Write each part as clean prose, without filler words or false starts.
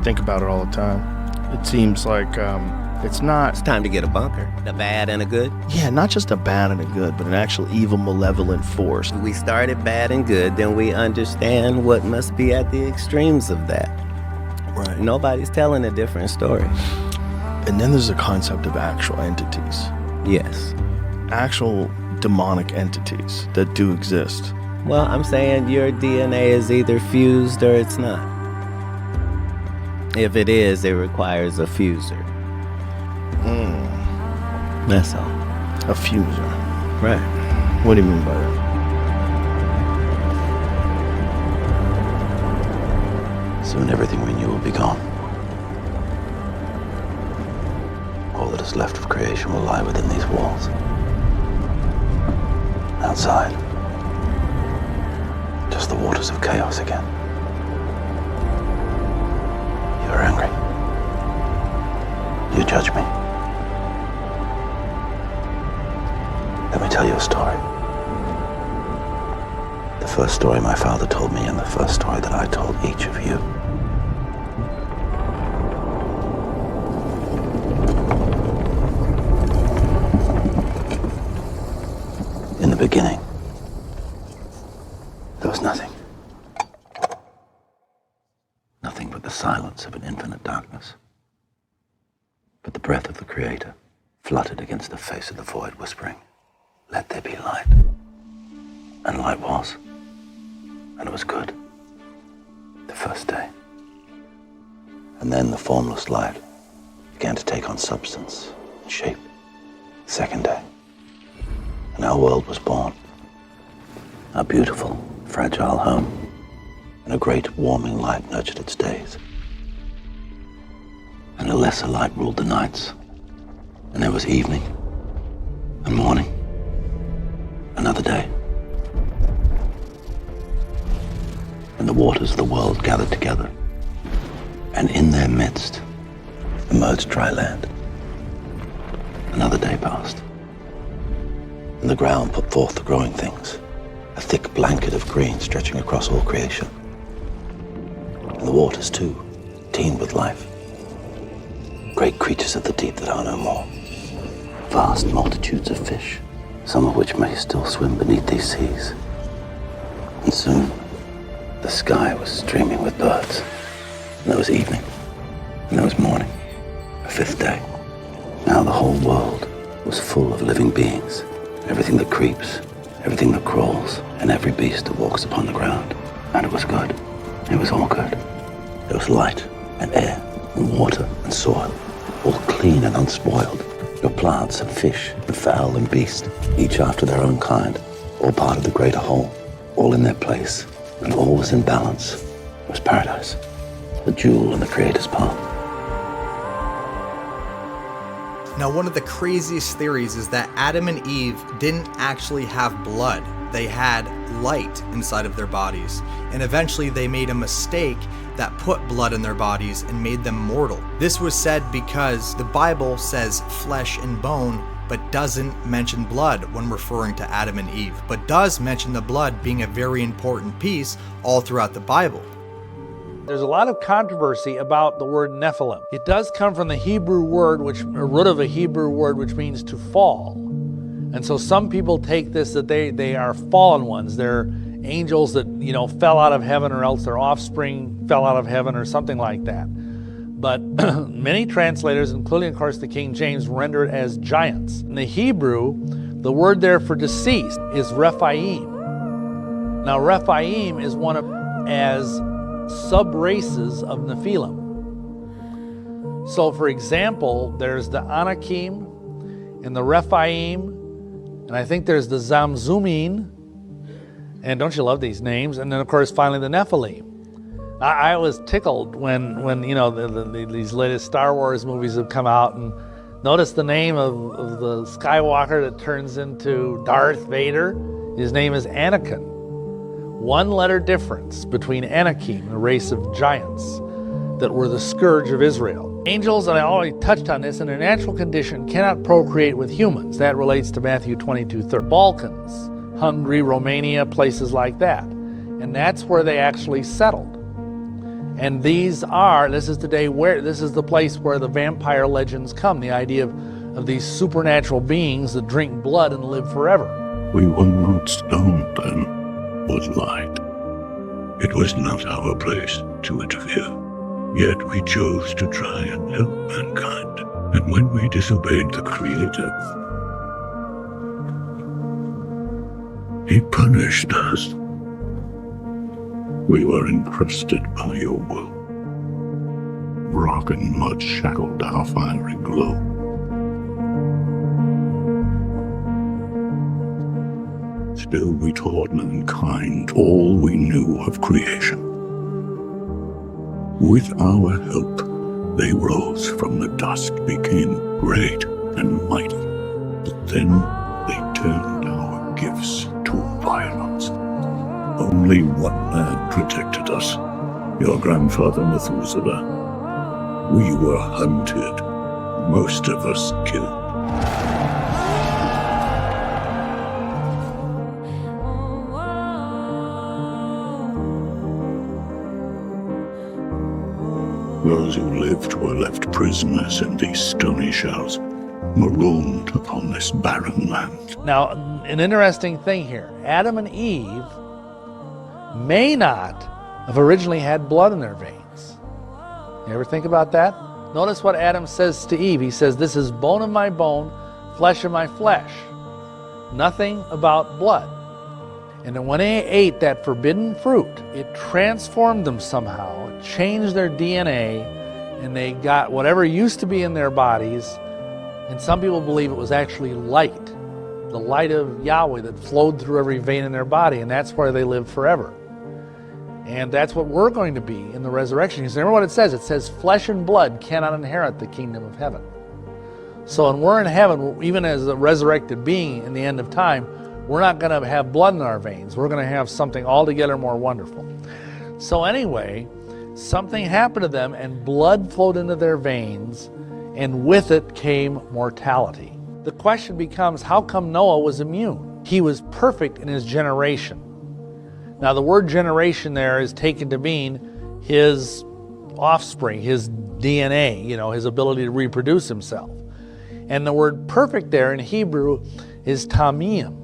think about it all the time. It seems like it's not... It's time to get a bunker. The bad and a good. Yeah, not just a bad and a good, but an actual evil, malevolent force. We started bad and good, then we understand what must be at the extremes of that. Right. Nobody's telling a different story. And then there's the concept of actual entities. Yes. Actual demonic entities that do exist. Well, I'm saying your DNA is either fused or it's not. If it is, it requires a fuser. That's all. A fuser. Right. What do you mean by that? Soon everything we knew will be gone. All that is left of creation will lie within these walls. Outside, just the waters of chaos again. You're angry. You judge me. Let me tell you a story. The first story my father told me and the first story that I told each of you. In the beginning, there was nothing. Nothing but the silence of an infinite darkness. But the breath of the Creator fluttered against the face of the void, whispering, "Let there be light." And light was. And it was good. The first day. And then the formless light began to take on substance and shape. The second day. And our world was born. Our beautiful, fragile home. And a great warming light nurtured its days. And a lesser light ruled the nights. And there was evening and morning. Another day. And the waters of the world gathered together. And in their midst emerged dry land. Another day passed. And the ground put forth the growing things, a thick blanket of green stretching across all creation. And the waters, too, teemed with life. Great creatures of the deep that are no more. Vast multitudes of fish, some of which may still swim beneath these seas. And soon, the sky was streaming with birds. And there was evening, and there was morning, a fifth day. Now the whole world was full of living beings. Everything that creeps, everything that crawls, and every beast that walks upon the ground. And it was good. It was all good. There was light, and air, and water, and soil, all clean and unspoiled. Your plants and fish, and fowl and beast, each after their own kind, all part of the greater whole, all in their place, and all was in balance. It was paradise, the jewel in the Creator's palm. Now, one of the craziest theories is that Adam and Eve didn't actually have blood. They had light inside of their bodies. And eventually they made a mistake that put blood in their bodies and made them mortal. This was said because the Bible says flesh and bone, but doesn't mention blood when referring to Adam and Eve, but does mention the blood being a very important piece all throughout the Bible. There's a lot of controversy about the word Nephilim. It does come from the Hebrew word, a root of a Hebrew word, which means to fall. And so some people take this that they are fallen ones. They're angels that, fell out of heaven, or else their offspring fell out of heaven, or something like that. But many translators, including, of course, the King James, render it as giants. In the Hebrew, the word there for deceased is Rephaim. Now, Rephaim is one of as sub-races of Nephilim. So, for example, there's the Anakim and the Rephaim, and I think there's the Zamzummim, and don't you love these names? And then, of course, finally the Nephilim. I was tickled when these latest Star Wars movies have come out, and notice the name of the Skywalker that turns into Darth Vader. His name is Anakin. One letter difference between Anakim, a race of giants that were the scourge of Israel. Angels, and I already touched on this, in a natural condition cannot procreate with humans. That relates to Matthew 22:30. Balkans, Hungary, Romania, places like that. And that's where they actually settled. And this is the place where the vampire legends come, the idea of these supernatural beings that drink blood and live forever. We were not stone then, but light. It was not our place to interfere. Yet we chose to try and help mankind. And when we disobeyed the Creator, He punished us. We were encrusted by your will. Rock and mud shackled our fiery glow. Still we taught mankind all we knew of creation. With our help, they rose from the dust, became great and mighty. But then they turned our gifts to violence. Only one man protected us, your grandfather Methuselah. We were hunted, most of us killed. Those who lived were left prisoners in these stony shells, marooned upon this barren land. Now, an interesting thing here. Adam and Eve may not have originally had blood in their veins. You ever think about that? Notice what Adam says to Eve. He says, "This is bone of my bone, flesh of my flesh." Nothing about blood. And then when they ate that forbidden fruit, it transformed them somehow, it changed their DNA, and they got whatever used to be in their bodies. And some people believe it was actually light, the light of Yahweh that flowed through every vein in their body, and that's where they lived forever. And that's what we're going to be in the resurrection. Because remember what it says? It says flesh and blood cannot inherit the kingdom of heaven. So when we're in heaven, even as a resurrected being in the end of time, we're not going to have blood in our veins. We're going to have something altogether more wonderful. So anyway, something happened to them, and blood flowed into their veins, and with it came mortality. The question becomes, how come Noah was immune? He was perfect in his generation. Now the word generation there is taken to mean his offspring, his DNA, his ability to reproduce himself. And the word perfect there in Hebrew is tamim,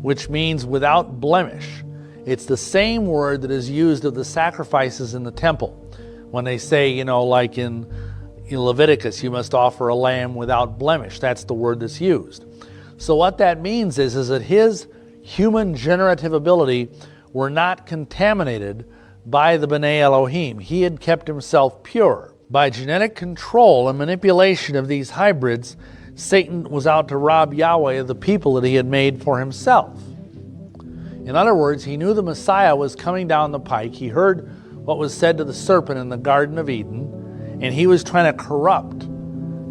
which means without blemish. It's the same word that is used of the sacrifices in the temple. When they say, like in Leviticus, you must offer a lamb without blemish. That's the word that's used. So what that means is that his human generative ability were not contaminated by the B'nai Elohim. He had kept himself pure. By genetic control and manipulation of these hybrids, Satan was out to rob Yahweh of the people that he had made for himself. In other words, he knew the Messiah was coming down the pike. He heard what was said to the serpent in the Garden of Eden, and he was trying to corrupt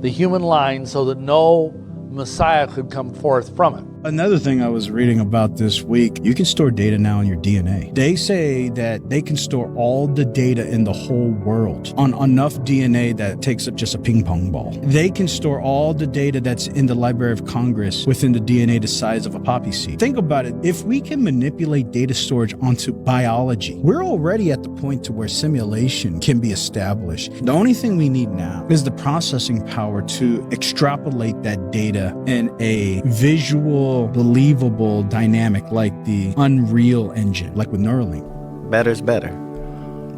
the human line so that no Messiah could come forth from it. Another thing I was reading about this week, you can store data now in your DNA. They say that they can store all the data in the whole world on enough DNA that takes up just a ping pong ball. They can store all the data that's in the Library of Congress within the DNA the size of a poppy seed. Think about it. If we can manipulate data storage onto biology, we're already at the point to where simulation can be established. The only thing we need now is the processing power to extrapolate that data in a visual, believable dynamic like the Unreal Engine, like with Neuralink. Better's better.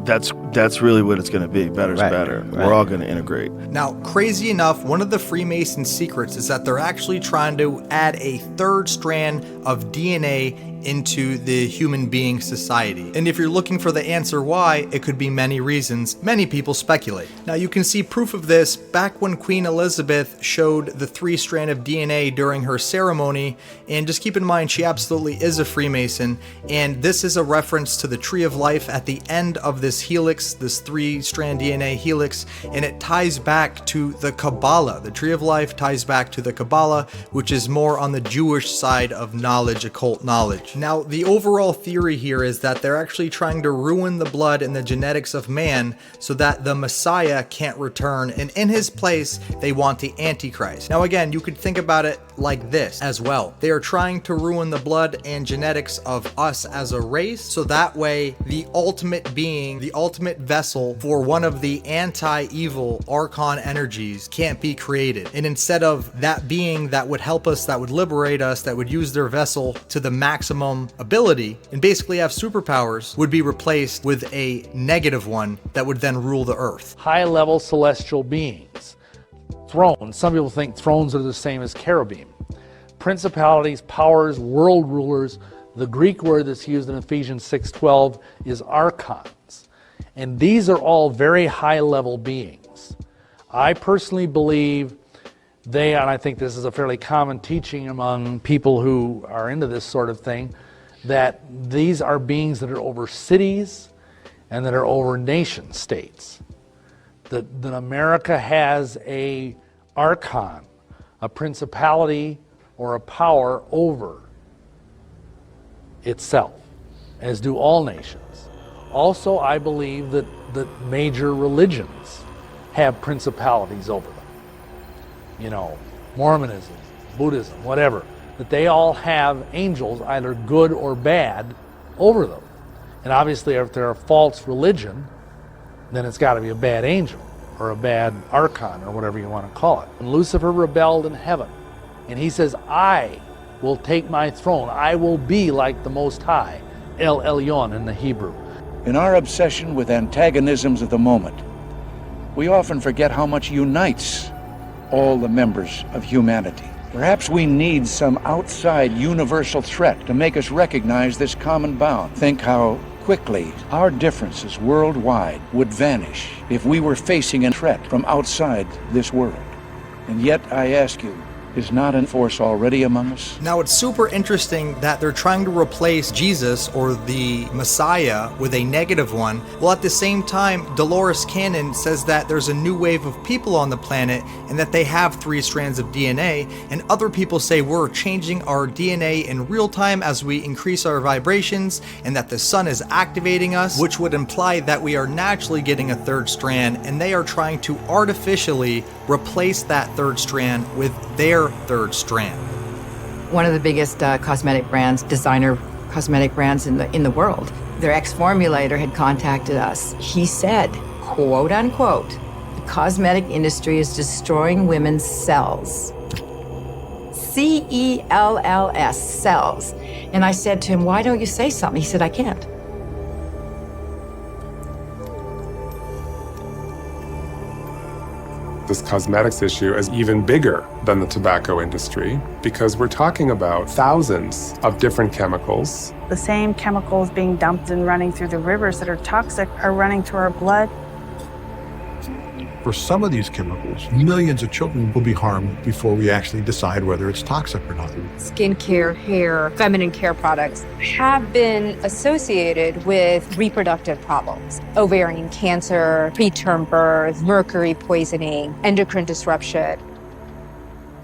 That's really what it's going to be. Better's better. Right. We're all going to integrate. Now, crazy enough, one of the Freemason secrets is that they're actually trying to add a third strand of DNA into the human being society. And if you're looking for the answer why, it could be many reasons. Many people speculate. Now, you can see proof of this back when Queen Elizabeth showed the 3-strand of DNA during her ceremony. And just keep in mind, she absolutely is a Freemason. And this is a reference to the Tree of Life at the end of this helix, this 3-strand DNA helix, and it ties back to the Kabbalah. The Tree of Life ties back to the Kabbalah, which is more on the Jewish side of knowledge, occult knowledge. Now, the overall theory here is that they're actually trying to ruin the blood and the genetics of man so that the Messiah can't return, and in his place, they want the Antichrist. Now, again, you could think about it like this as well. They are trying to ruin the blood and genetics of us as a race, so that way the ultimate being, the ultimate vessel for one of the anti-evil archon energies can't be created. And instead of that being that would help us, that would liberate us, that would use their vessel to the maximum ability and basically have superpowers, would be replaced with a negative one that would then rule the earth. High-level celestial beings. Thrones. Some people think thrones are the same as cherubim. Principalities, powers, world rulers. The Greek word that's used in Ephesians 6:12 is archons. And these are all very high-level beings. I personally believe they, and I think this is a fairly common teaching among people who are into this sort of thing, that these are beings that are over cities and that are over nation states. That America has a archon, a principality or a power over itself, as do all nations. Also, I believe that major religions have principalities over them. You know, Mormonism, Buddhism, whatever, that they all have angels, either good or bad, over them. And obviously, if they're a false religion, then it's got to be a bad angel or a bad archon or whatever you want to call it. And Lucifer rebelled in heaven, and he says, I will take my throne. I will be like the Most High, El Elyon in the Hebrew. In our obsession with antagonisms of the moment, we often forget how much unites all the members of humanity. Perhaps we need some outside universal threat to make us recognize this common bound. Think how quickly our differences worldwide would vanish if we were facing a threat from outside this world. And yet, I ask you, is not a force already among us? Now, it's super interesting that they're trying to replace Jesus or the Messiah with a negative one, while at the same time, Dolores Cannon says that there's a new wave of people on the planet and that they have 3 strands of DNA, and other people say we're changing our DNA in real time as we increase our vibrations and that the sun is activating us, which would imply that we are naturally getting a 3rd strand, and they are trying to artificially replace that 3rd strand with their 3rd strand. One of the biggest cosmetic brands, designer cosmetic brands in the world, their ex-formulator had contacted us. He said, quote unquote, the cosmetic industry is destroying women's cells. C-E-L-L-S, cells. And I said to him, why don't you say something? He said, I can't. This cosmetics issue is even bigger than the tobacco industry because we're talking about thousands of different chemicals. The same chemicals being dumped and running through the rivers that are toxic are running through our blood. For some of these chemicals, millions of children will be harmed before we actually decide whether it's toxic or not. Skincare, hair, feminine care products have been associated with reproductive problems. Ovarian cancer, preterm birth, mercury poisoning, endocrine disruption.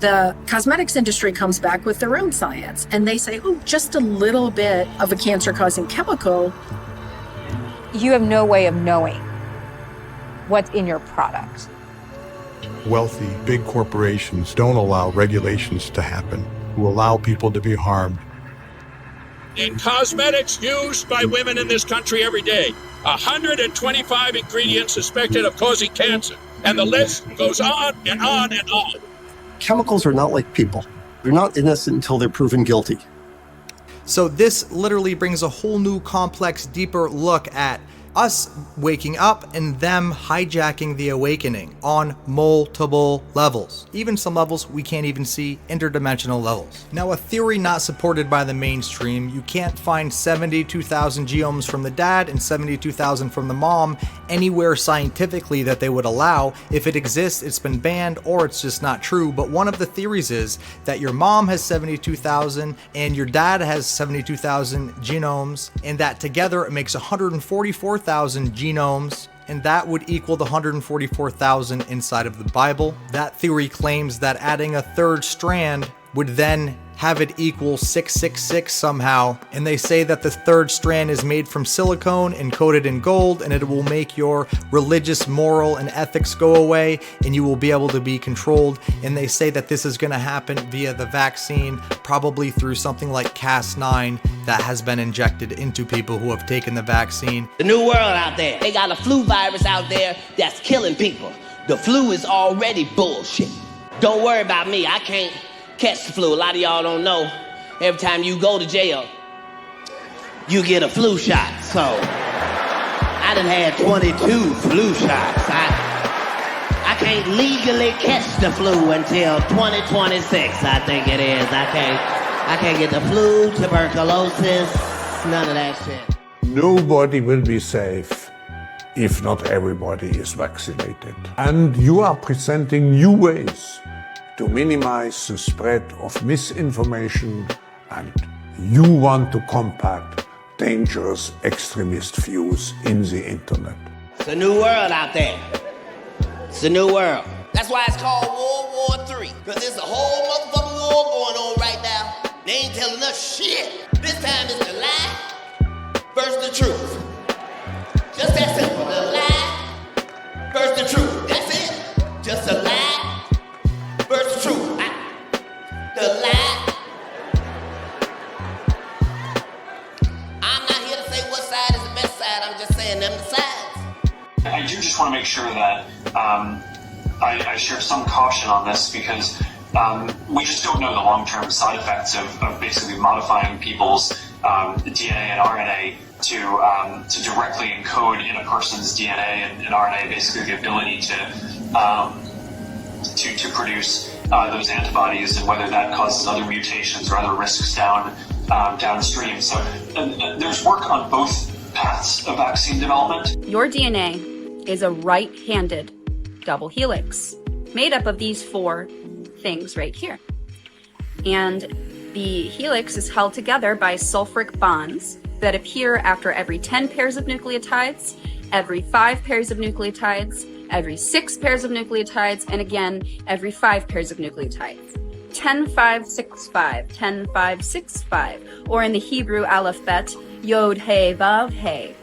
The cosmetics industry comes back with their own science, and they say, oh, just a little bit of a cancer-causing chemical. You have no way of knowing what's in your product. Wealthy, big corporations don't allow regulations to happen, who allow people to be harmed. In cosmetics used by women in this country every day, 125 ingredients suspected of causing cancer, and the list goes on and on and on. Chemicals are not like people. They're not innocent until they're proven guilty. So this literally brings a whole new complex, deeper look at us waking up and them hijacking the awakening on multiple levels. Even some levels we can't even see, interdimensional levels. Now, a theory not supported by the mainstream, you can't find 72,000 genomes from the dad and 72,000 from the mom anywhere scientifically that they would allow. If it exists, it's been banned or it's just not true. But one of the theories is that your mom has 72,000 and your dad has 72,000 genomes, and that together it makes 144,000 genomes, and that would equal the 144,000 inside of the Bible. That theory claims that adding a 3rd strand would then have it equal 666 somehow, and they say that the third strand is made from silicone and coated in gold, and it will make your religious, moral, and ethics go away, and you will be able to be controlled. And they say that this is going to happen via the vaccine, probably through something like Cas9 that has been injected into people who have taken the vaccine. The new world out there, they got a flu virus out there that's killing people. The flu is already bullshit. Don't worry about me, I can't catch the flu. A lot of y'all don't know, every time you go to jail, you get a flu shot. So, I done had 22 flu shots. I can't legally catch the flu until 2026, I think it is. I can't get the flu, tuberculosis, none of that shit. Nobody will be safe if not everybody is vaccinated. And you are presenting new ways to minimize the spread of misinformation, and you want to combat dangerous extremist views in the internet. It's a new world out there. It's a new world. That's why it's called World War III, because there's a whole motherfucking war going on right now. They ain't telling us shit. This time it's the lie versus the truth. Just that simple. The lie versus the truth. That's it. Just a lie versus the truth. The lie. I'm not here to say what side is the best side. I'm just saying them the sides. I do just want to make sure that I share some caution on this, because we just don't know the long-term side effects of basically modifying people's DNA and RNA to directly encode in a person's DNA and RNA, basically the ability to produce those antibodies, and whether that causes other mutations or other risks downstream. So there's work on both paths of vaccine development. Your DNA is a right-handed double helix made up of these four things right here. And the helix is held together by sulfuric bonds that appear after every 10 pairs of nucleotides, every 5 pairs of nucleotides, every 6 pairs of nucleotides, and again, every 5 pairs of nucleotides. 10-5-6-5, 10-5-6-5, or in the Hebrew alphabet, Yod He Vav He,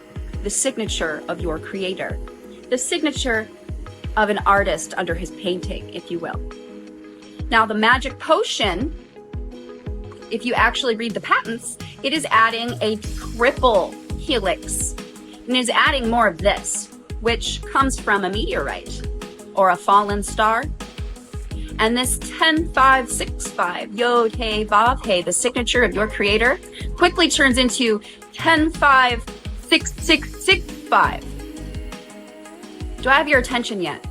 the signature of your creator, the signature of an artist under his painting, if you will. Now, the magic potion, if you actually read the patents, it is adding a triple helix, and is adding more of this, which comes from a meteorite or a fallen star. And this 10-5-6-5, Yod He Vav He, the signature of your creator, quickly turns into 10-5-6-6-6-5. Do I have your attention yet?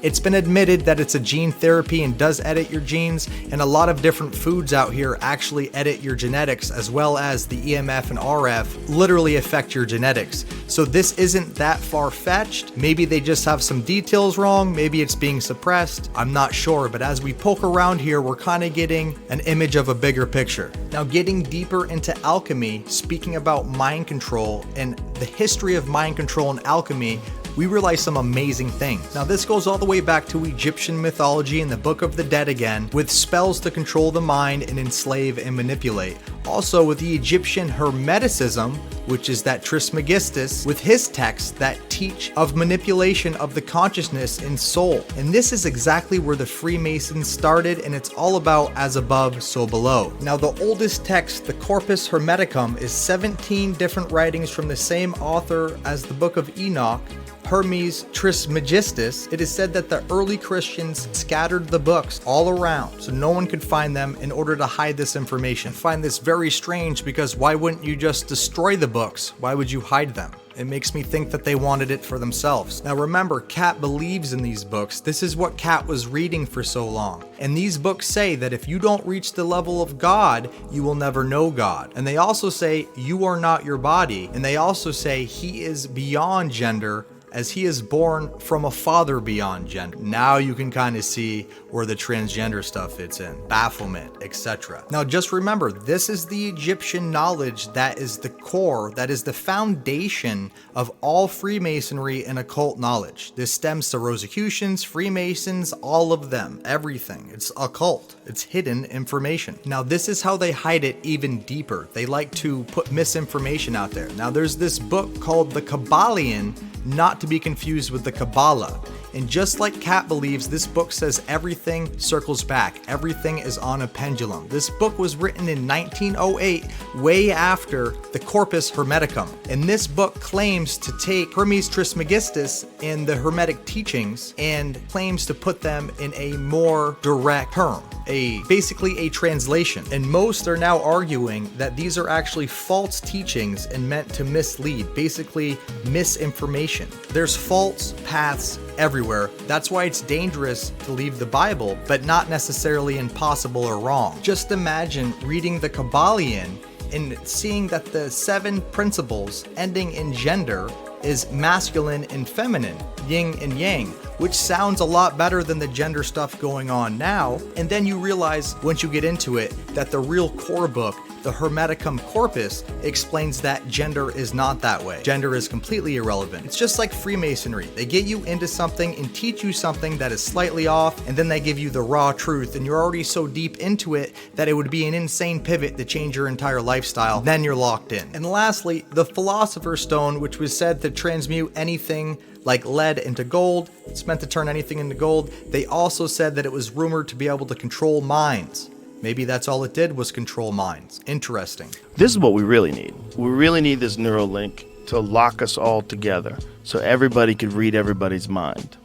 It's been admitted that it's a gene therapy and does edit your genes, and a lot of different foods out here actually edit your genetics, as well as the EMF and RF literally affect your genetics. So this isn't that far-fetched. Maybe they just have some details wrong, maybe it's being suppressed, I'm not sure, but as we poke around here, we're kind of getting an image of a bigger picture. Now, getting deeper into alchemy, speaking about mind control and the history of mind control and alchemy, we realize some amazing things. Now, this goes all the way back to Egyptian mythology and the Book of the Dead again, with spells to control the mind and enslave and manipulate. Also with the Egyptian Hermeticism, which is that Trismegistus, with his texts that teach of manipulation of the consciousness and soul. And this is exactly where the Freemasons started, and it's all about as above, so below. Now, the oldest text, the Corpus Hermeticum, is 17 different writings from the same author as the Book of Enoch, Hermes Trismegistus. It is said that the early Christians scattered the books all around so no one could find them in order to hide this information. I find this very strange, because why wouldn't you just destroy the books? Why would you hide them? It makes me think that they wanted it for themselves. Now remember, Katt believes in these books. This is what Katt was reading for so long. And these books say that if you don't reach the level of God, you will never know God. And they also say you are not your body. And they also say he is beyond gender as he is born from a father beyond gender. Now you can kind of see where the transgender stuff fits in, bafflement, etc. Now just remember, this is the Egyptian knowledge that is the core, that is the foundation of all Freemasonry and occult knowledge. This stems to Rosicrucians, Freemasons, all of them, everything. It's occult, it's hidden information. Now this is how they hide it even deeper. They like to put misinformation out there. Now there's this book called The Kabbalion, not to be confused with the Kabbalah. And just like Katt believes, this book says everything circles back. Everything is on a pendulum. This book was written in 1908, way after the Corpus Hermeticum. And this book claims to take Hermes Trismegistus and the Hermetic teachings and claims to put them in a more direct term. Basically a translation. And most are now arguing that these are actually false teachings and meant to mislead, basically misinformation. There's false paths everywhere. That's why it's dangerous to leave the Bible, but not necessarily impossible or wrong. Just imagine reading the Kabbalion and seeing that the 7 principles ending in gender is masculine and feminine, yin and yang, which sounds a lot better than the gender stuff going on now. And then you realize once you get into it that the real core book, the Hermeticum Corpus, explains that gender is not that way. Gender is completely irrelevant. It's just like Freemasonry. They get you into something and teach you something that is slightly off, and then they give you the raw truth, and you're already so deep into it that it would be an insane pivot to change your entire lifestyle. Then you're locked in. And lastly, the Philosopher's Stone, which was said to transmute anything like lead into gold. It's meant to turn anything into gold. They also said that it was rumored to be able to control minds. Maybe that's all it did, was control minds. Interesting. This is what we really need. We really need this Neuralink to lock us all together so everybody could read everybody's mind.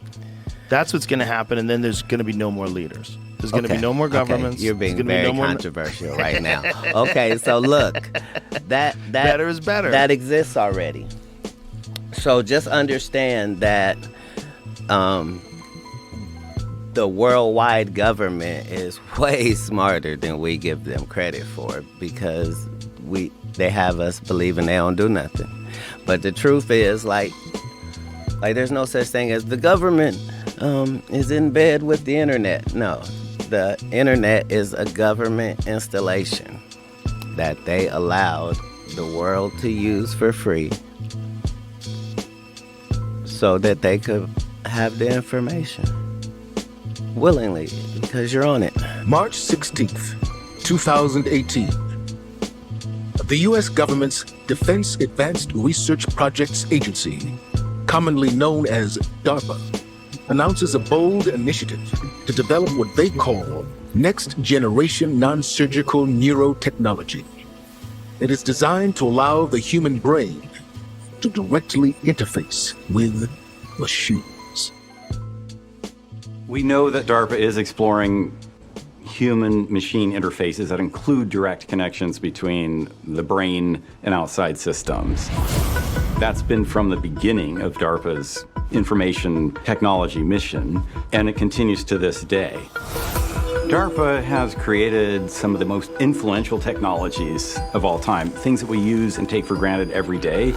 That's what's going to happen, and then there's going to be no more leaders. There's going to be no more governments. Okay. You're being very controversial right now. Okay, so look, that better is better. That exists already. So just understand that the worldwide government is way smarter than we give them credit for, because they have us believing they don't do nothing. But the truth is, like there's no such thing as the government is in bed with the internet. No, the internet is a government installation that they allowed the world to use for free so that they could have the information willingly, because you're on it. March 16th, 2018. The U.S. government's Defense Advanced Research Projects Agency, commonly known as DARPA, announces a bold initiative to develop what they call next-generation non-surgical neurotechnology. It is designed to allow the human brain to directly interface with machines. We know that DARPA is exploring human-machine interfaces that include direct connections between the brain and outside systems. That's been from the beginning of DARPA's information technology mission, and it continues to this day. DARPA has created some of the most influential technologies of all time, things that we use and take for granted every day,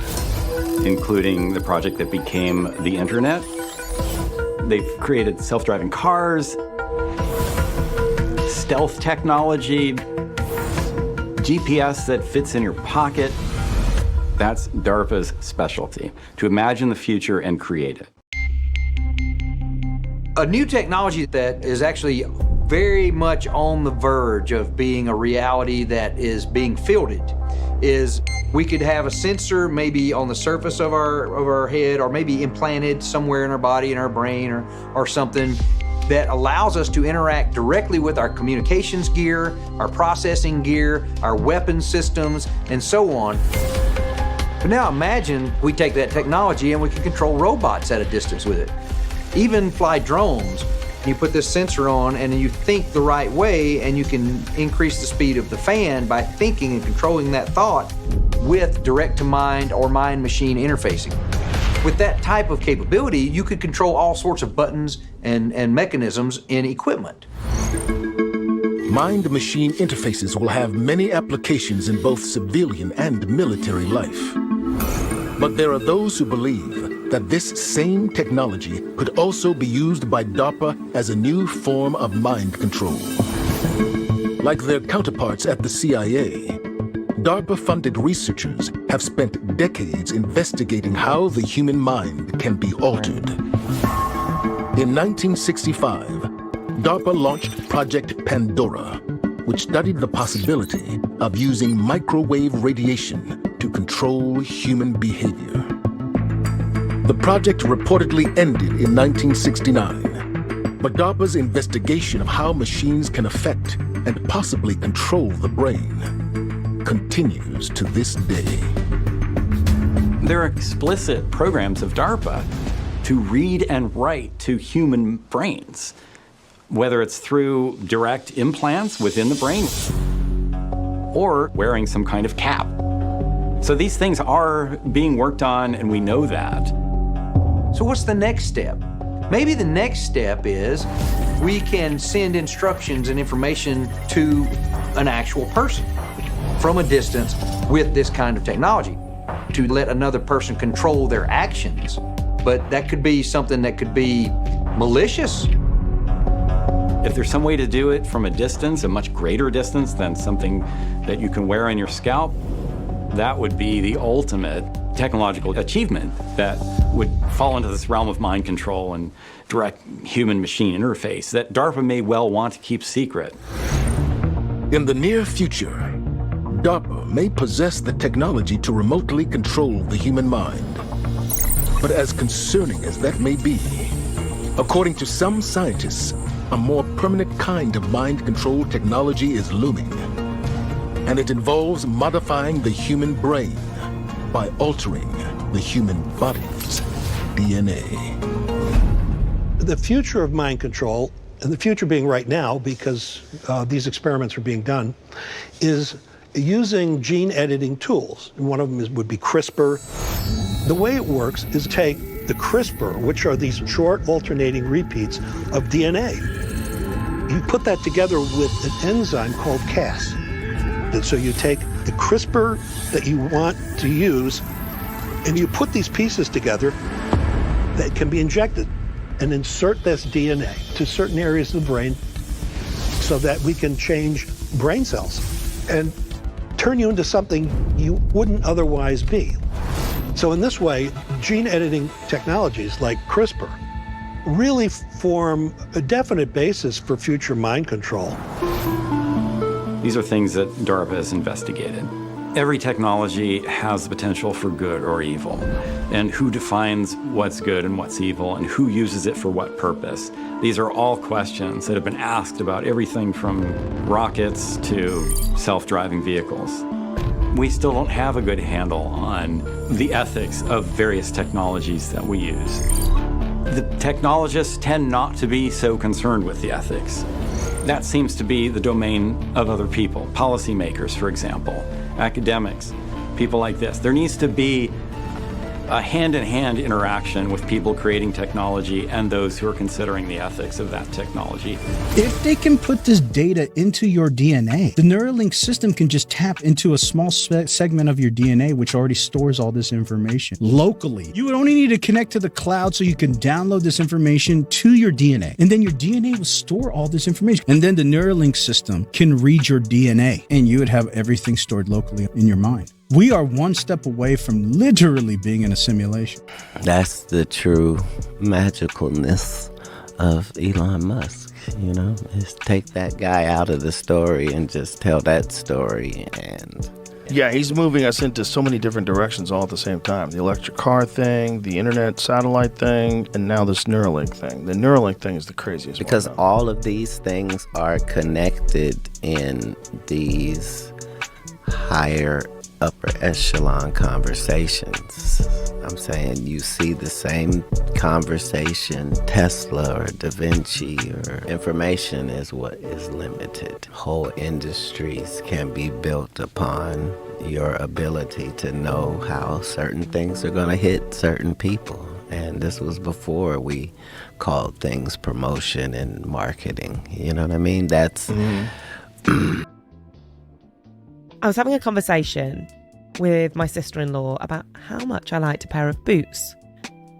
including the project that became the internet. They've created self-driving cars, stealth technology, GPS that fits in your pocket. That's DARPA's specialty, to imagine the future and create it. A new technology that is actually very much on the verge of being a reality that is being fielded is we could have a sensor maybe on the surface of our head, or maybe implanted somewhere in our body, in our brain, or something that allows us to interact directly with our communications gear, our processing gear, our weapon systems, and so on. But now imagine we take that technology and we can control robots at a distance with it. Even fly drones. You put this sensor on and you think the right way, and you can increase the speed of the fan by thinking and controlling that thought with direct-to-mind or mind-machine interfacing. With that type of capability, you could control all sorts of buttons and mechanisms in equipment. Mind-machine interfaces will have many applications in both civilian and military life. But there are those who believe that this same technology could also be used by DARPA as a new form of mind control. Like their counterparts at the CIA, DARPA-funded researchers have spent decades investigating how the human mind can be altered. In 1965, DARPA launched Project Pandora, which studied the possibility of using microwave radiation to control human behavior. The project reportedly ended in 1969, but DARPA's investigation of how machines can affect and possibly control the brain continues to this day. There are explicit programs of DARPA to read and write to human brains, whether it's through direct implants within the brain or wearing some kind of cap. So these things are being worked on, and we know that. So what's the next step? Maybe the next step is we can send instructions and information to an actual person from a distance with this kind of technology to let another person control their actions. But that could be something that could be malicious. If there's some way to do it from a distance, a much greater distance than something that you can wear on your scalp, that would be the ultimate technological achievement that would fall into this realm of mind control and direct human-machine interface that DARPA may well want to keep secret. In the near future, DARPA may possess the technology to remotely control the human mind. But as concerning as that may be, according to some scientists, a more permanent kind of mind control technology is looming. And it involves modifying the human brain by altering the human body's DNA. The future of mind control, and the future being right now because these experiments are being done, is using gene editing tools. And one of them would be CRISPR. The way it works is take the CRISPR, which are these short alternating repeats of DNA. You put that together with an enzyme called Cas. And so you take the CRISPR that you want to use, and you put these pieces together that can be injected and insert this DNA to certain areas of the brain so that we can change brain cells and turn you into something you wouldn't otherwise be. So in this way, gene editing technologies like CRISPR really form a definite basis for future mind control. These are things that DARPA has investigated. Every technology has the potential for good or evil. And who defines what's good and what's evil, and who uses it for what purpose? These are all questions that have been asked about everything from rockets to self-driving vehicles. We still don't have a good handle on the ethics of various technologies that we use. The technologists tend not to be so concerned with the ethics. That seems to be the domain of other people, policymakers, for example, academics, people like this. There needs to be a hand-in-hand interaction with people creating technology and those who are considering the ethics of that technology. If they can put this data into your DNA, the Neuralink system can just tap into a small segment of your DNA, which already stores all this information locally. You would only need to connect to the cloud so you can download this information to your DNA. And then your DNA will store all this information. And then the Neuralink system can read your DNA, and you would have everything stored locally in your mind. We are one step away from literally being in a simulation. That's the true magicalness of Elon Musk, you know, is take that guy out of the story and just tell that story. And yeah, he's moving us into so many different directions all at the same time. The electric car thing, the internet satellite thing, and now this Neuralink thing. The Neuralink thing is the craziest because one. all of these things are connected in these higher upper echelon conversations. I'm saying you see the same conversation, Tesla or Da Vinci, or information is what is limited. Whole industries can be built upon your ability to know how certain things are going to hit certain people. And this was before we called things promotion and marketing. You know what I mean? That's... I was having a conversation with my sister-in-law about how much I liked a pair of boots.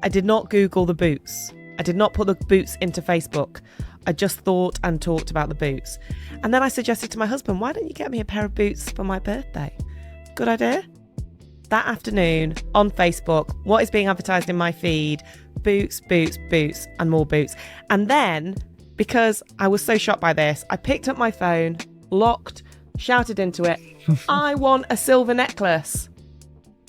I did not Google the boots. I did not put the boots into Facebook. I just thought and talked about the boots. And then I suggested to my husband, why don't you get me a pair of boots for my birthday? Good idea. That afternoon on Facebook, what is being advertised in my feed? Boots, boots, boots, and more boots. And then, because I was so shocked by this, I picked up my phone, locked, shouted into it, I want a silver necklace.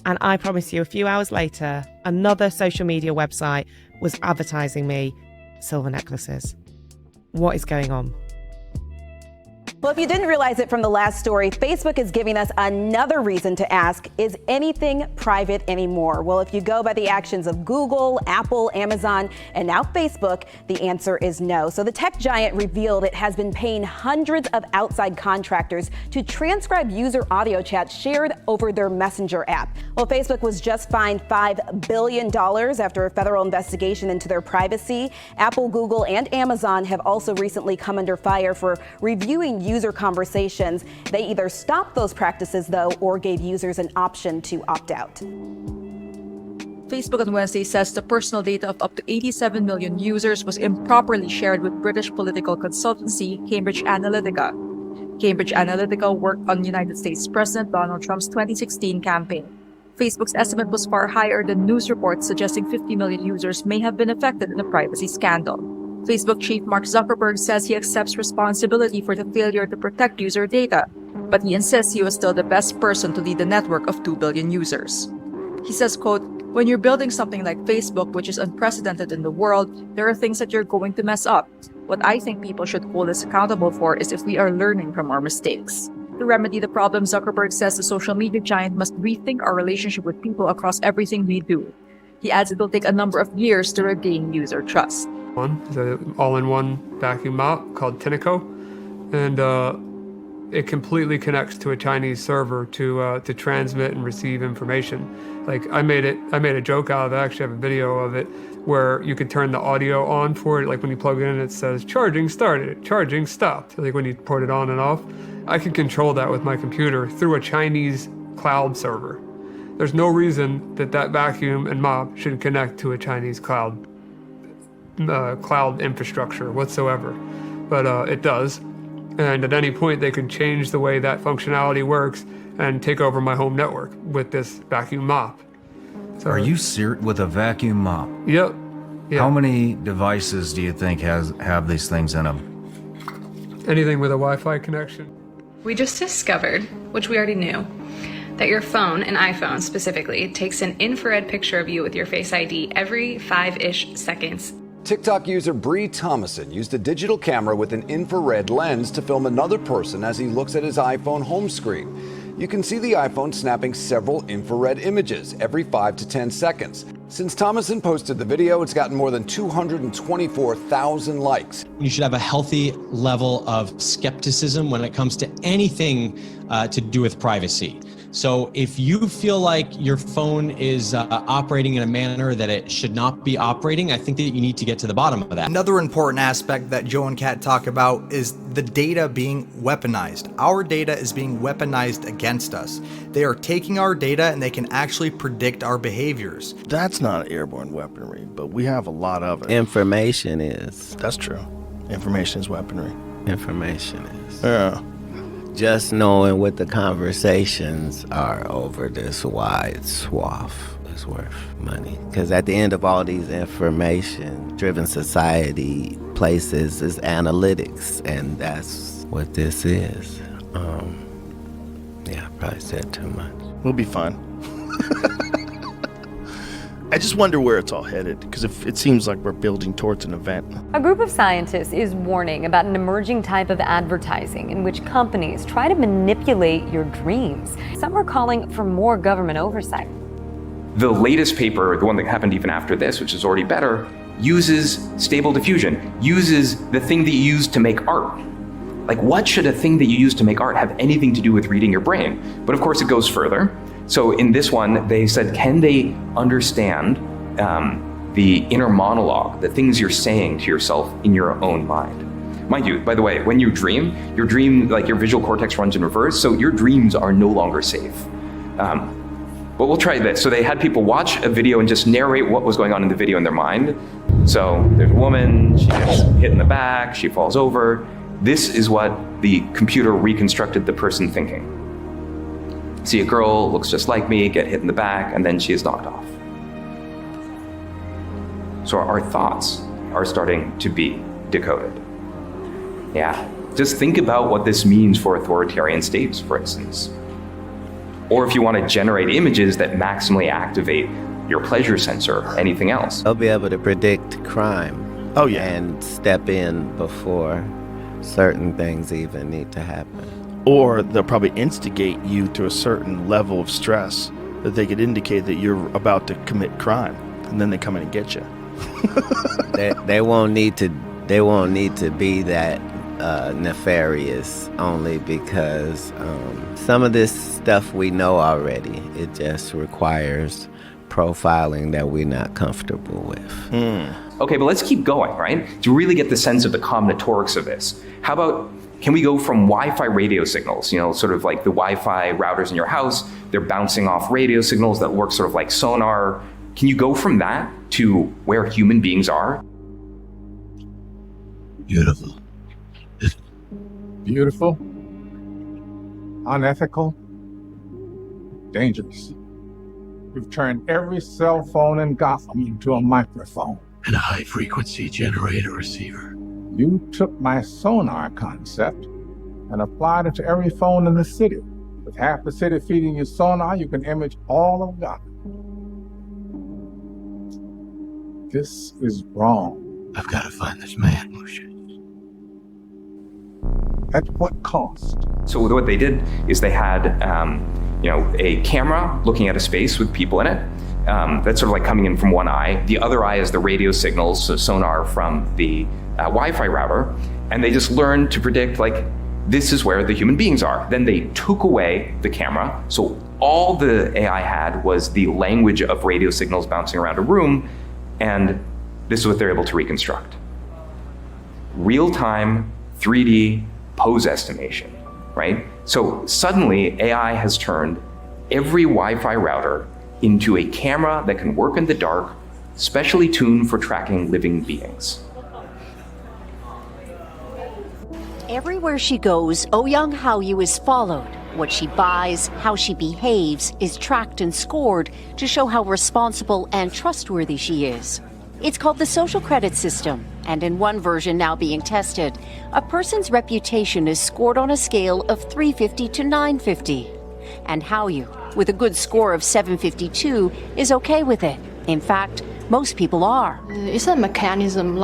And I promise you, a few hours later, another social media website was advertising me silver necklaces. What is going on? Well, if you didn't realize it from the last story, Facebook is giving us another reason to ask, is anything private anymore? Well, if you go by the actions of Google, Apple, Amazon, and now Facebook, the answer is no. So the tech giant revealed it has been paying hundreds of outside contractors to transcribe user audio chats shared over their Messenger app. Well, Facebook was just fined $5 billion after a federal investigation into their privacy. Apple, Google, and Amazon have also recently come under fire for reviewing user conversations. They either stopped those practices, though, or gave users an option to opt out. Facebook on Wednesday says the personal data of up to 87 million users was improperly shared with British political consultancy Cambridge Analytica. Cambridge Analytica worked on United States President Donald Trump's 2016 campaign. Facebook's estimate was far higher than news reports suggesting 50 million users may have been affected in a privacy scandal. Facebook chief Mark Zuckerberg says he accepts responsibility for the failure to protect user data, but he insists he was still the best person to lead a network of 2 billion users. He says, quote, when you're building something like Facebook, which is unprecedented in the world, there are things that you're going to mess up. What I think people should hold us accountable for is if we are learning from our mistakes. To remedy the problem, Zuckerberg says the social media giant must rethink our relationship with people across everything we do. He adds it will take a number of years to regain user trust. One is an all-in-one vacuum mop called Tinico, and it completely connects to a Chinese server to transmit and receive information. Like I made a joke out of it. I actually have a video of it where you could turn the audio on for it. Like when you plug it in, it says charging started, charging stopped. Like when you put it on and off, I could control that with my computer through a Chinese cloud server. There's no reason that vacuum and mop should connect to a Chinese cloud infrastructure whatsoever, but it does. And at any point they could change the way that functionality works and take over my home network with this vacuum mop. So, are you serious with a vacuum mop? Yep. Yeah. How many devices do you think have these things in them? Anything with a Wi-Fi connection. We just discovered, which we already knew, that your phone, an iPhone specifically, takes an infrared picture of you with your Face ID every 5-ish seconds. TikTok user Bree Thomason used a digital camera with an infrared lens to film another person as he looks at his iPhone home screen. You can see the iPhone snapping several infrared images every 5 to 10 seconds. Since Thomason posted the video, it's gotten more than 224,000 likes. You should have a healthy level of skepticism when it comes to anything to do with privacy. So if you feel like your phone is operating in a manner that it should not be operating, I think that you need to get to the bottom of that. Another important aspect that Joe and Katt talk about is the data being weaponized. Our data is being weaponized against us. They are taking our data and they can actually predict our behaviors. That's not airborne weaponry, but we have a lot of it. Information is. That's true. Information is weaponry. Information is. Yeah. Just knowing what the conversations are over this wide swath is worth money. Because at the end of all these information-driven society places is analytics, and that's what this is. Yeah, I probably said too much. We'll be fine. I just wonder where it's all headed, because it seems like we're building towards an event. A group of scientists is warning about an emerging type of advertising in which companies try to manipulate your dreams. Some are calling for more government oversight. The latest paper, the one that happened even after this, which is already better, uses stable diffusion, uses the thing that you use to make art. Like, what should a thing that you use to make art have anything to do with reading your brain? But of course it goes further. So in this one, they said, can they understand the inner monologue, the things you're saying to yourself in your own mind? Mind you, by the way, when you dream, like your visual cortex runs in reverse, so your dreams are no longer safe. But we'll try this. So they had people watch a video and just narrate what was going on in the video in their mind. So there's a woman, she gets hit in the back, she falls over. This is what the computer reconstructed the person thinking. See a girl, looks just like me, get hit in the back, and then she is knocked off. So our thoughts are starting to be decoded. Yeah, just think about what this means for authoritarian states, for instance. Or if you want to generate images that maximally activate your pleasure sensor, anything else. They'll be able to predict crime. Oh, yeah. And step in before certain things even need to happen. Or they'll probably instigate you to a certain level of stress that they could indicate that you're about to commit crime, and then they come in and get you. they won't need to be that nefarious, only because some of this stuff we know already. It just requires profiling that we're not comfortable with. Okay, but let's keep going, right? To really get the sense of the combinatorics of this. How about, can we go from Wi-Fi radio signals, sort of like the Wi-Fi routers in your house, they're bouncing off radio signals that work sort of like sonar. Can you go from that to where human beings are? Beautiful. Beautiful, unethical, dangerous. We've turned every cell phone in Gotham into a microphone. And a high-frequency generator receiver. You took my sonar concept and applied it to every phone in the city. With half the city feeding you sonar, you can image all of Gotham. This is wrong. I've got to find this man, Lucius. At what cost? So what they did is they had, a camera looking at a space with people in it. That's sort of like coming in from one eye. The other eye is the radio signals, so sonar from the Wi-Fi router. And they just learned to predict, this is where the human beings are. Then they took away the camera. So all the AI had was the language of radio signals bouncing around a room. And this is what they're able to reconstruct. Real-time 3D pose estimation, right? So suddenly AI has turned every Wi-Fi router into a camera that can work in the dark, specially tuned for tracking living beings. Everywhere she goes, Ouyang Haoyu is followed. What she buys, how she behaves, is tracked and scored to show how responsible and trustworthy she is. It's called the social credit system, and in one version now being tested, a person's reputation is scored on a scale of 350 to 950. And Haoyu, with a good score of 752, is okay with it. In fact, most people are. It's a mechanism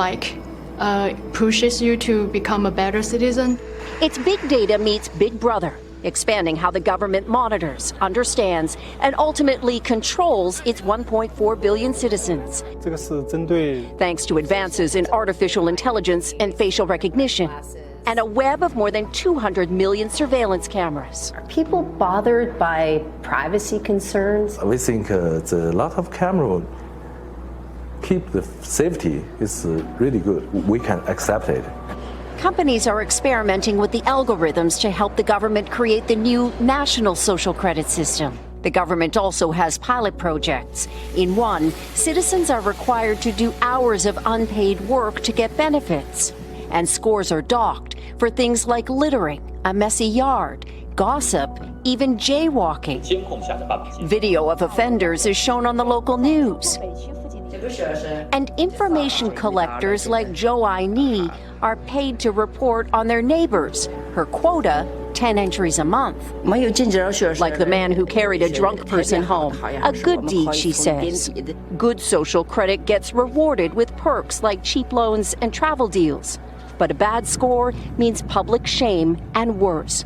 pushes you to become a better citizen. It's big data meets Big Brother, expanding how the government monitors, understands, and ultimately controls its 1.4 billion citizens. Thanks to advances in artificial intelligence and facial recognition, and a web of more than 200 million surveillance cameras. Are people bothered by privacy concerns? We think the lot of camera keep the safety is really good. We can accept it. Companies are experimenting with the algorithms to help the government create the new national social credit system. The government also has pilot projects. In one, citizens are required to do hours of unpaid work to get benefits. And scores are docked for things like littering, a messy yard, gossip, even jaywalking. Video of offenders is shown on the local news. And information collectors like Zhou Aini are paid to report on their neighbors. Her quota, 10 entries a month. Like the man who carried a drunk person home. A good deed, she says. Good social credit gets rewarded with perks like cheap loans and travel deals. But a bad score means public shame and worse.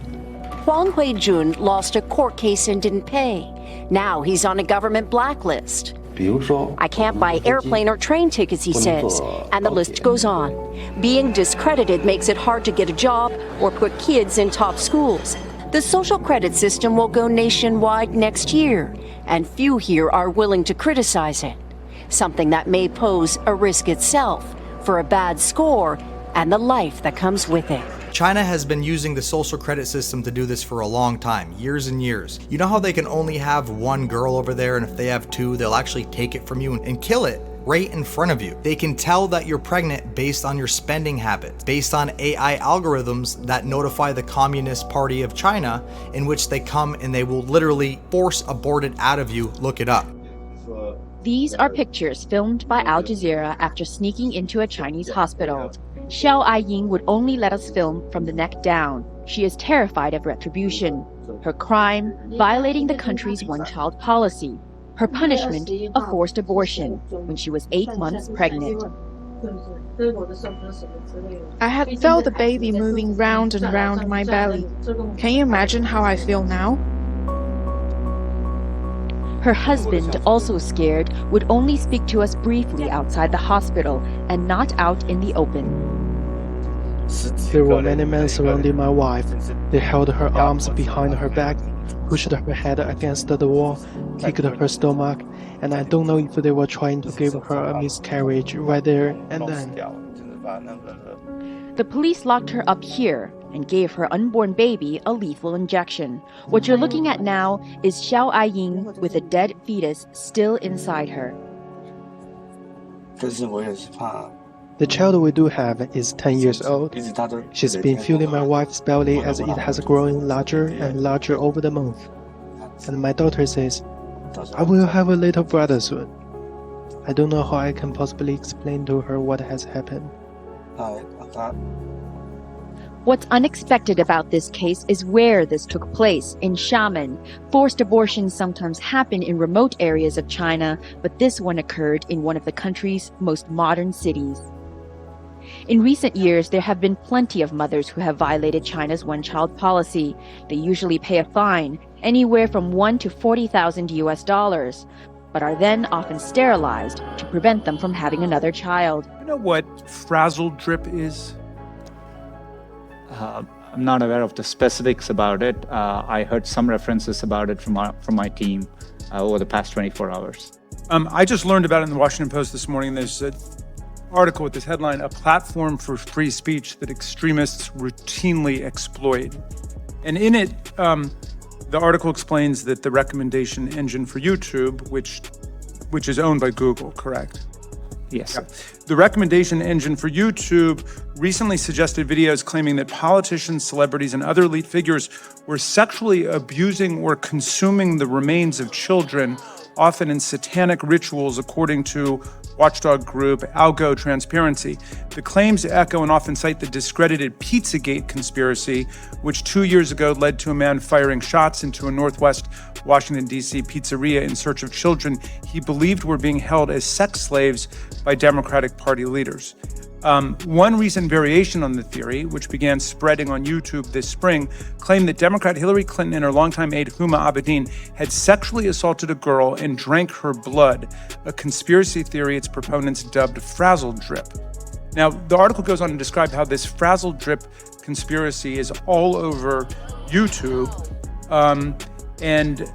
Huang Huijun lost a court case and didn't pay. Now he's on a government blacklist. I can't buy airplane or train tickets, he says, and the list goes on. Being discredited makes it hard to get a job or put kids in top schools. The social credit system will go nationwide next year, and few here are willing to criticize it. Something that may pose a risk itself for a bad score and the life that comes with it. China has been using the social credit system to do this for a long time, years and years. You know how they can only have one girl over there, and if they have two, they'll actually take it from you and kill it right in front of you. They can tell that you're pregnant based on your spending habits, based on AI algorithms that notify the Communist Party of China, in which they come and they will literally force abort it out of you. Look it up. These are pictures filmed by Al Jazeera after sneaking into a Chinese hospital. Xiao Aiying would only let us film from the neck down. She is terrified of retribution. Her crime, violating the country's one-child policy. Her punishment, a forced abortion, when she was 8 months pregnant. I had felt the baby moving round and round my belly. Can you imagine how I feel now? Her husband, also scared, would only speak to us briefly outside the hospital and not out in the open. There were many men surrounding my wife. They held her arms behind her back, pushed her head against the wall, kicked her stomach, and I don't know if they were trying to give her a miscarriage right there and then. The police locked her up here and gave her unborn baby a lethal injection. What you're looking at now is Xiao Aiying with a dead fetus still inside her. The child we do have is 10 years old. She's been feeling my wife's belly as it has grown larger and larger over the month. And my daughter says, I will have a little brother soon. I don't know how I can possibly explain to her what has happened. What's unexpected about this case is where this took place, in Xiamen. Forced abortions sometimes happen in remote areas of China, but this one occurred in one of the country's most modern cities. In recent years, there have been plenty of mothers who have violated China's one-child policy. They usually pay a fine, anywhere from $1,000 to $40,000, but are then often sterilized to prevent them from having another child. You know what frazzle drip is? I'm not aware of the specifics about it. I heard some references about it from my team over the past 24 hours. I just learned about it in the Washington Post this morning. There's an article with this headline, "A Platform for Free Speech That Extremists Routinely Exploit." And in it, the article explains that the recommendation engine for YouTube, which is owned by Google, correct? Yes. Yeah. The recommendation engine for YouTube recently suggested videos claiming that politicians, celebrities, and other elite figures were sexually abusing or consuming the remains of children, often in satanic rituals, according to watchdog group Algo Transparency. The claims echo and often cite the discredited Pizzagate conspiracy, which 2 years ago led to a man firing shots into a Northwest Washington, D.C. pizzeria in search of children he believed were being held as sex slaves by Democratic Party leaders. One recent variation on the theory, which began spreading on YouTube this spring, claimed that Democrat Hillary Clinton and her longtime aide Huma Abedin had sexually assaulted a girl and drank her blood, a conspiracy theory its proponents dubbed frazzle drip. Now, the article goes on to describe how this frazzle drip conspiracy is all over YouTube, and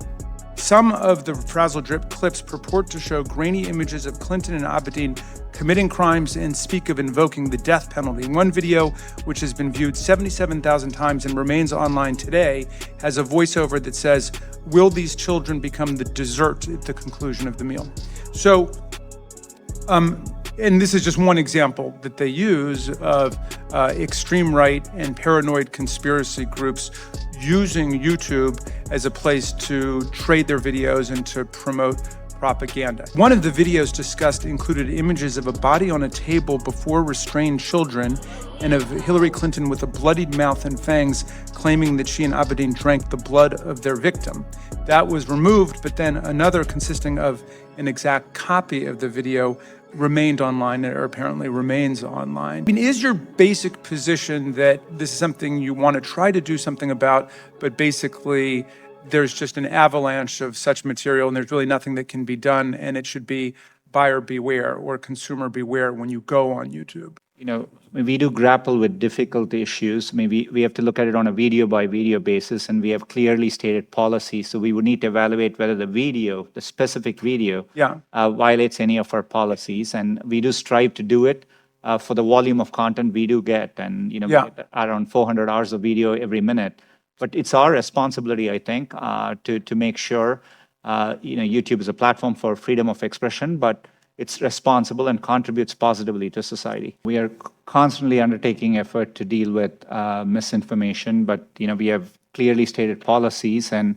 some of the frazzle drip clips purport to show grainy images of Clinton and Abedin committing crimes and speak of invoking the death penalty. One video, which has been viewed 77,000 times and remains online today, has a voiceover that says, "Will these children become the dessert at the conclusion of the meal?" So, and this is just one example that they use of extreme right and paranoid conspiracy groups using YouTube as a place to trade their videos and to promote propaganda. One of the videos discussed included images of a body on a table before restrained children and of Hillary Clinton with a bloodied mouth and fangs, claiming that she and Abedin drank the blood of their victim. That was removed, but then another consisting of an exact copy of the video remained online, or apparently remains online. I mean, is your basic position that this is something you want to try to do something about, but basically there's just an avalanche of such material and there's really nothing that can be done, and it should be buyer beware or consumer beware when you go on YouTube? You know, we do grapple with difficult issues. Maybe we have to look at it on a video by video basis, and we have clearly stated policies. So we would need to evaluate whether the video, the specific video, violates any of our policies. And we do strive to do it. for the volume of content we do get, and we get around 400 hours of video every minute. But it's our responsibility, I think, to make sure YouTube is a platform for freedom of expression, but it's responsible and contributes positively to society. We are constantly undertaking effort to deal with misinformation, but we have clearly stated policies, and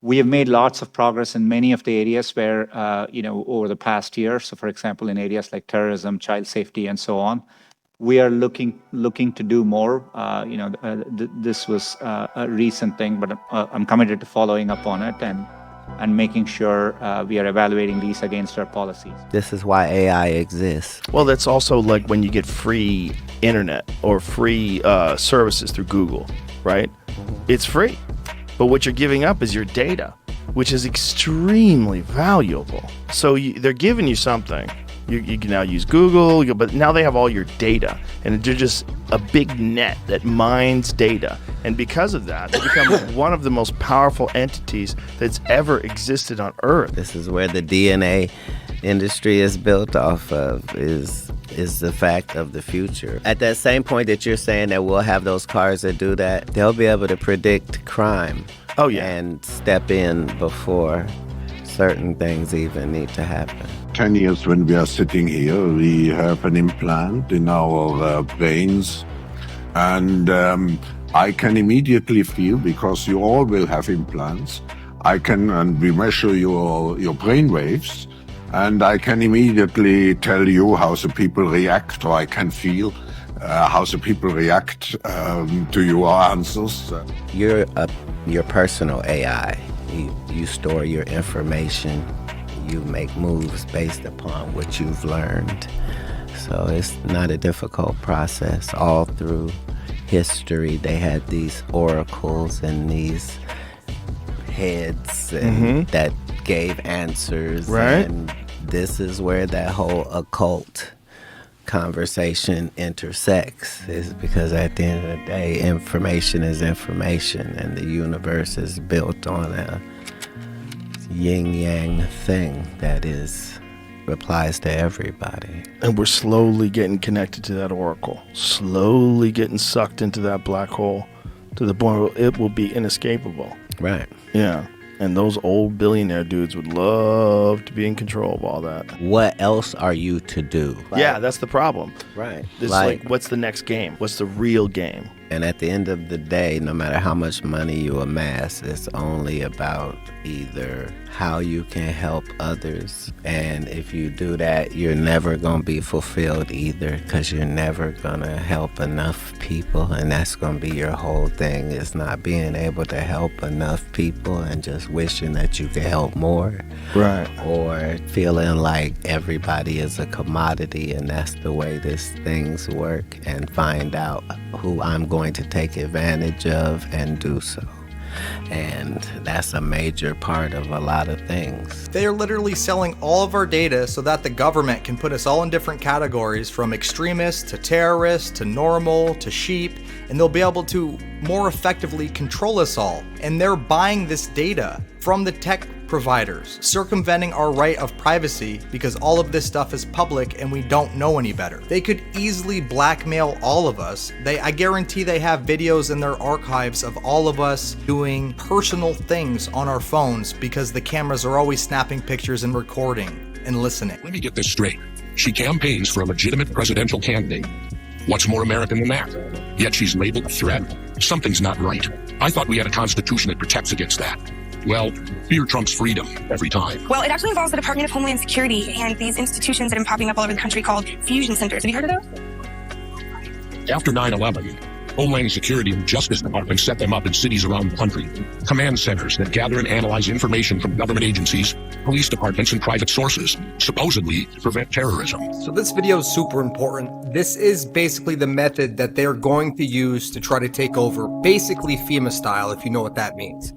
we have made lots of progress in many of the areas where, over the past year. So, for example, in areas like terrorism, child safety, and so on, we are looking to do more. This was a recent thing, but I'm committed to following up on it and making sure we are evaluating these against our policies. This is why AI exists. Well, that's also like when you get free internet or free services through Google, right? It's free. But what you're giving up is your data, which is extremely valuable. So they're giving you something. You can now use Google, but now they have all your data, and they're just a big net that mines data. And because of that, they become one of the most powerful entities that's ever existed on Earth. This is where the DNA industry is built off of, is the fact of the future. At that same point that you're saying that we'll have those cars that do that, they'll be able to predict crime. Oh, yeah. And step in before certain things even need to happen. 10 years when we are sitting here, we have an implant in our brains, and I can immediately feel, because you all will have implants, and we measure your brain waves, and I can immediately tell you how the people react, or I can feel how the people react to your answers. You're your personal AI. You store your information. You make moves based upon what you've learned. So it's not a difficult process. All through history, they had these oracles and these heads and that gave answers. Right. And this is where that whole occult conversation intersects, is because at the end of the day, information is information, and the universe is built on a yin-yang thing that applies to everybody. And we're slowly getting connected to that oracle, slowly getting sucked into that black hole to the point where it will be inescapable. Right. Yeah. And those old billionaire dudes would love to be in control of all that. What else are you to do? Yeah, that's the problem. Right. It's like, what's the next game? What's the real game? And at the end of the day, no matter how much money you amass, it's only about either how you can help others. And if you do that, you're never going to be fulfilled either, because you're never going to help enough people. And that's going to be your whole thing, is not being able to help enough people and just wishing that you could help more. Right. Or feeling like everybody is a commodity and that's the way things work, and find out who I'm going to take advantage of and do so. And that's a major part of a lot of things. They are literally selling all of our data so that the government can put us all in different categories, from extremists to terrorists to normal to sheep, and they'll be able to more effectively control us all. And they're buying this data from the tech providers, circumventing our right of privacy because all of this stuff is public and we don't know any better. They could easily blackmail all of us. I guarantee they have videos in their archives of all of us doing personal things on our phones because the cameras are always snapping pictures and recording and listening. Let me get this straight. She campaigns for a legitimate presidential candidate. What's more American than that? Yet she's labeled a threat. Something's not right. I thought we had a constitution that protects against that. Well, fear trumps freedom every time. Well, it actually involves the Department of Homeland Security and these institutions that have been popping up all over the country called fusion centers. Have you heard of those? After 9/11, Homeland Security and Justice Department set them up in cities around the country. Command centers that gather and analyze information from government agencies, police departments, and private sources, supposedly to prevent terrorism. So this video is super important. This is basically the method that they're going to use to try to take over, basically FEMA style, if you know what that means.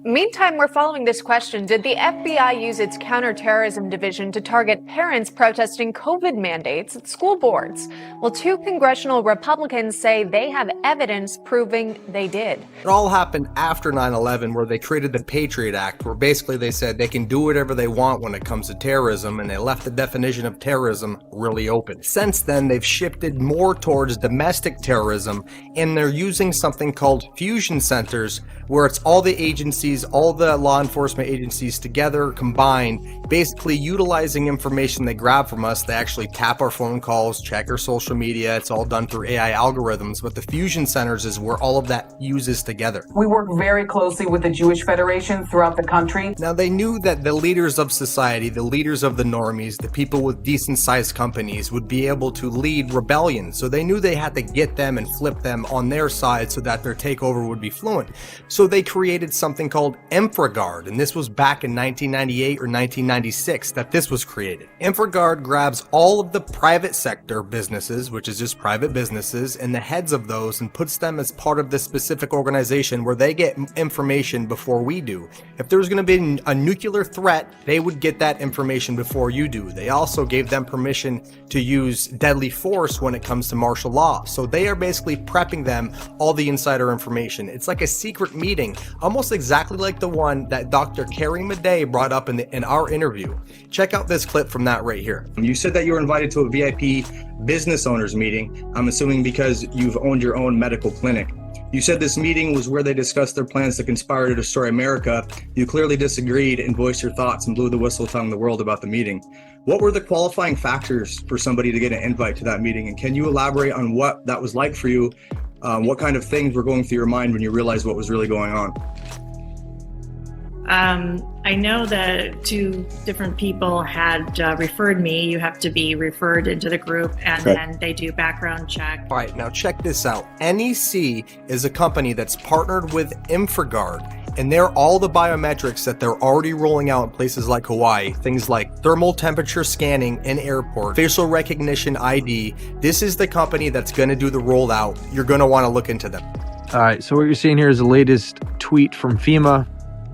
Meantime, we're following this question. Did the FBI use its counterterrorism division to target parents protesting COVID mandates at school boards? Well, 2 congressional Republicans say they have evidence proving they did. It all happened after 9/11, where they created the Patriot Act, where basically they said they can do whatever they want when it comes to terrorism, and they left the definition of terrorism really open. Since then, they've shifted more towards domestic terrorism, and they're using something called fusion centers, where it's all the agencies, all the law enforcement agencies together, combined, basically utilizing information they grab from us. They actually tap our phone calls, check our social media. It's all done through AI algorithms, but the fusion centers is where all of that uses together. We work very closely with the Jewish Federation throughout the country. Now, they knew that the leaders of society, the leaders of the normies, the people with decent-sized companies would be able to lead rebellion. So they knew they had to get them and flip them on their side so that their takeover would be fluent. So they created something called InfraGard, and this was back in 1998 or 1996 that this was created. InfraGard grabs all of the private sector businesses, which is just private businesses, and the heads of those, and puts them as part of this specific organization where they get information before we do. If there's going to be a nuclear threat, they would get that information before you do. They also gave them permission to use deadly force when it comes to martial law. So they are basically prepping them all the insider information. It's like a secret meeting, almost exactly like the one that Dr. Carrie Madej brought up in our interview. Check out this clip from that right here. You said that you were invited to a VIP business owners meeting, I'm assuming because you've owned your own medical clinic. You said this meeting was where they discussed their plans to conspire to destroy America. You clearly disagreed and voiced your thoughts and blew the whistle telling the world about the meeting. What were the qualifying factors for somebody to get an invite to that meeting? And can you elaborate on what that was like for you? What kind of things were going through your mind when you realized what was really going on? I know that 2 different people had referred me. You have to be referred into the group, and then they do background check. All right, now check this out. NEC is a company that's partnered with InfraGard, and they're all the biometrics that they're already rolling out in places like Hawaii. Things like thermal temperature scanning in airport, facial recognition ID. This is the company that's going to do the rollout. You're going to want to look into them. All right, so what you're seeing here is the latest tweet from FEMA.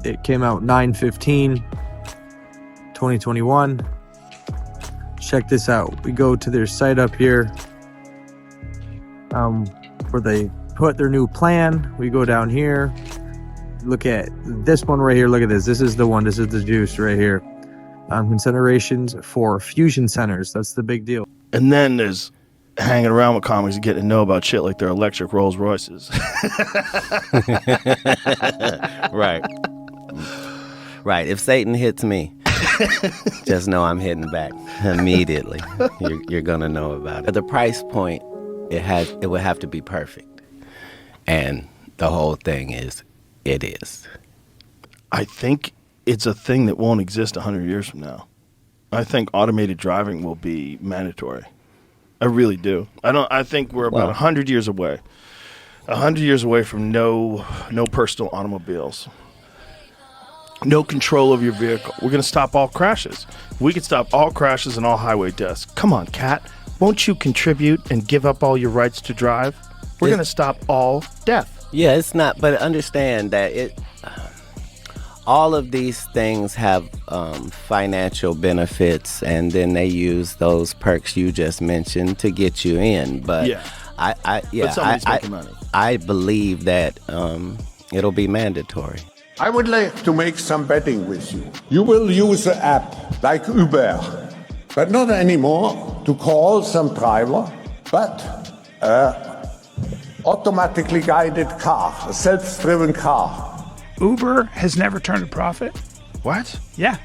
It came out 9/15/2021. Check this out. We go to their site up here where they put their new plan. We go down here. Look at this one right here. Look at this. This is the one. This is the juice right here. Considerations for fusion centers. That's the big deal. And then there's hanging around with comics and getting to know about shit like their electric Rolls Royces. Right. Right. If Satan hits me, just know I'm hitting back immediately. You're gonna know about it. The price point, it would have to be perfect, and the whole thing is, it is. I think it's a thing that won't exist 100 years from now. I think automated driving will be mandatory. I really do. I think we're about 100 years away. 100 years away from no personal automobiles. No control of your vehicle. We're going to stop all crashes. We could stop all crashes and all highway deaths. Come on, Katt. Won't you contribute and give up all your rights to drive? We're going to stop all death. Yeah, it's not, but understand that all of these things have financial benefits, and then they use those perks you just mentioned to get you in. But I believe that it'll be mandatory. I would like to make some betting with you. You will use an app like Uber, but not anymore to call some driver, but automatically guided car, a self-driven car. Uber has never turned a profit. What? Yeah.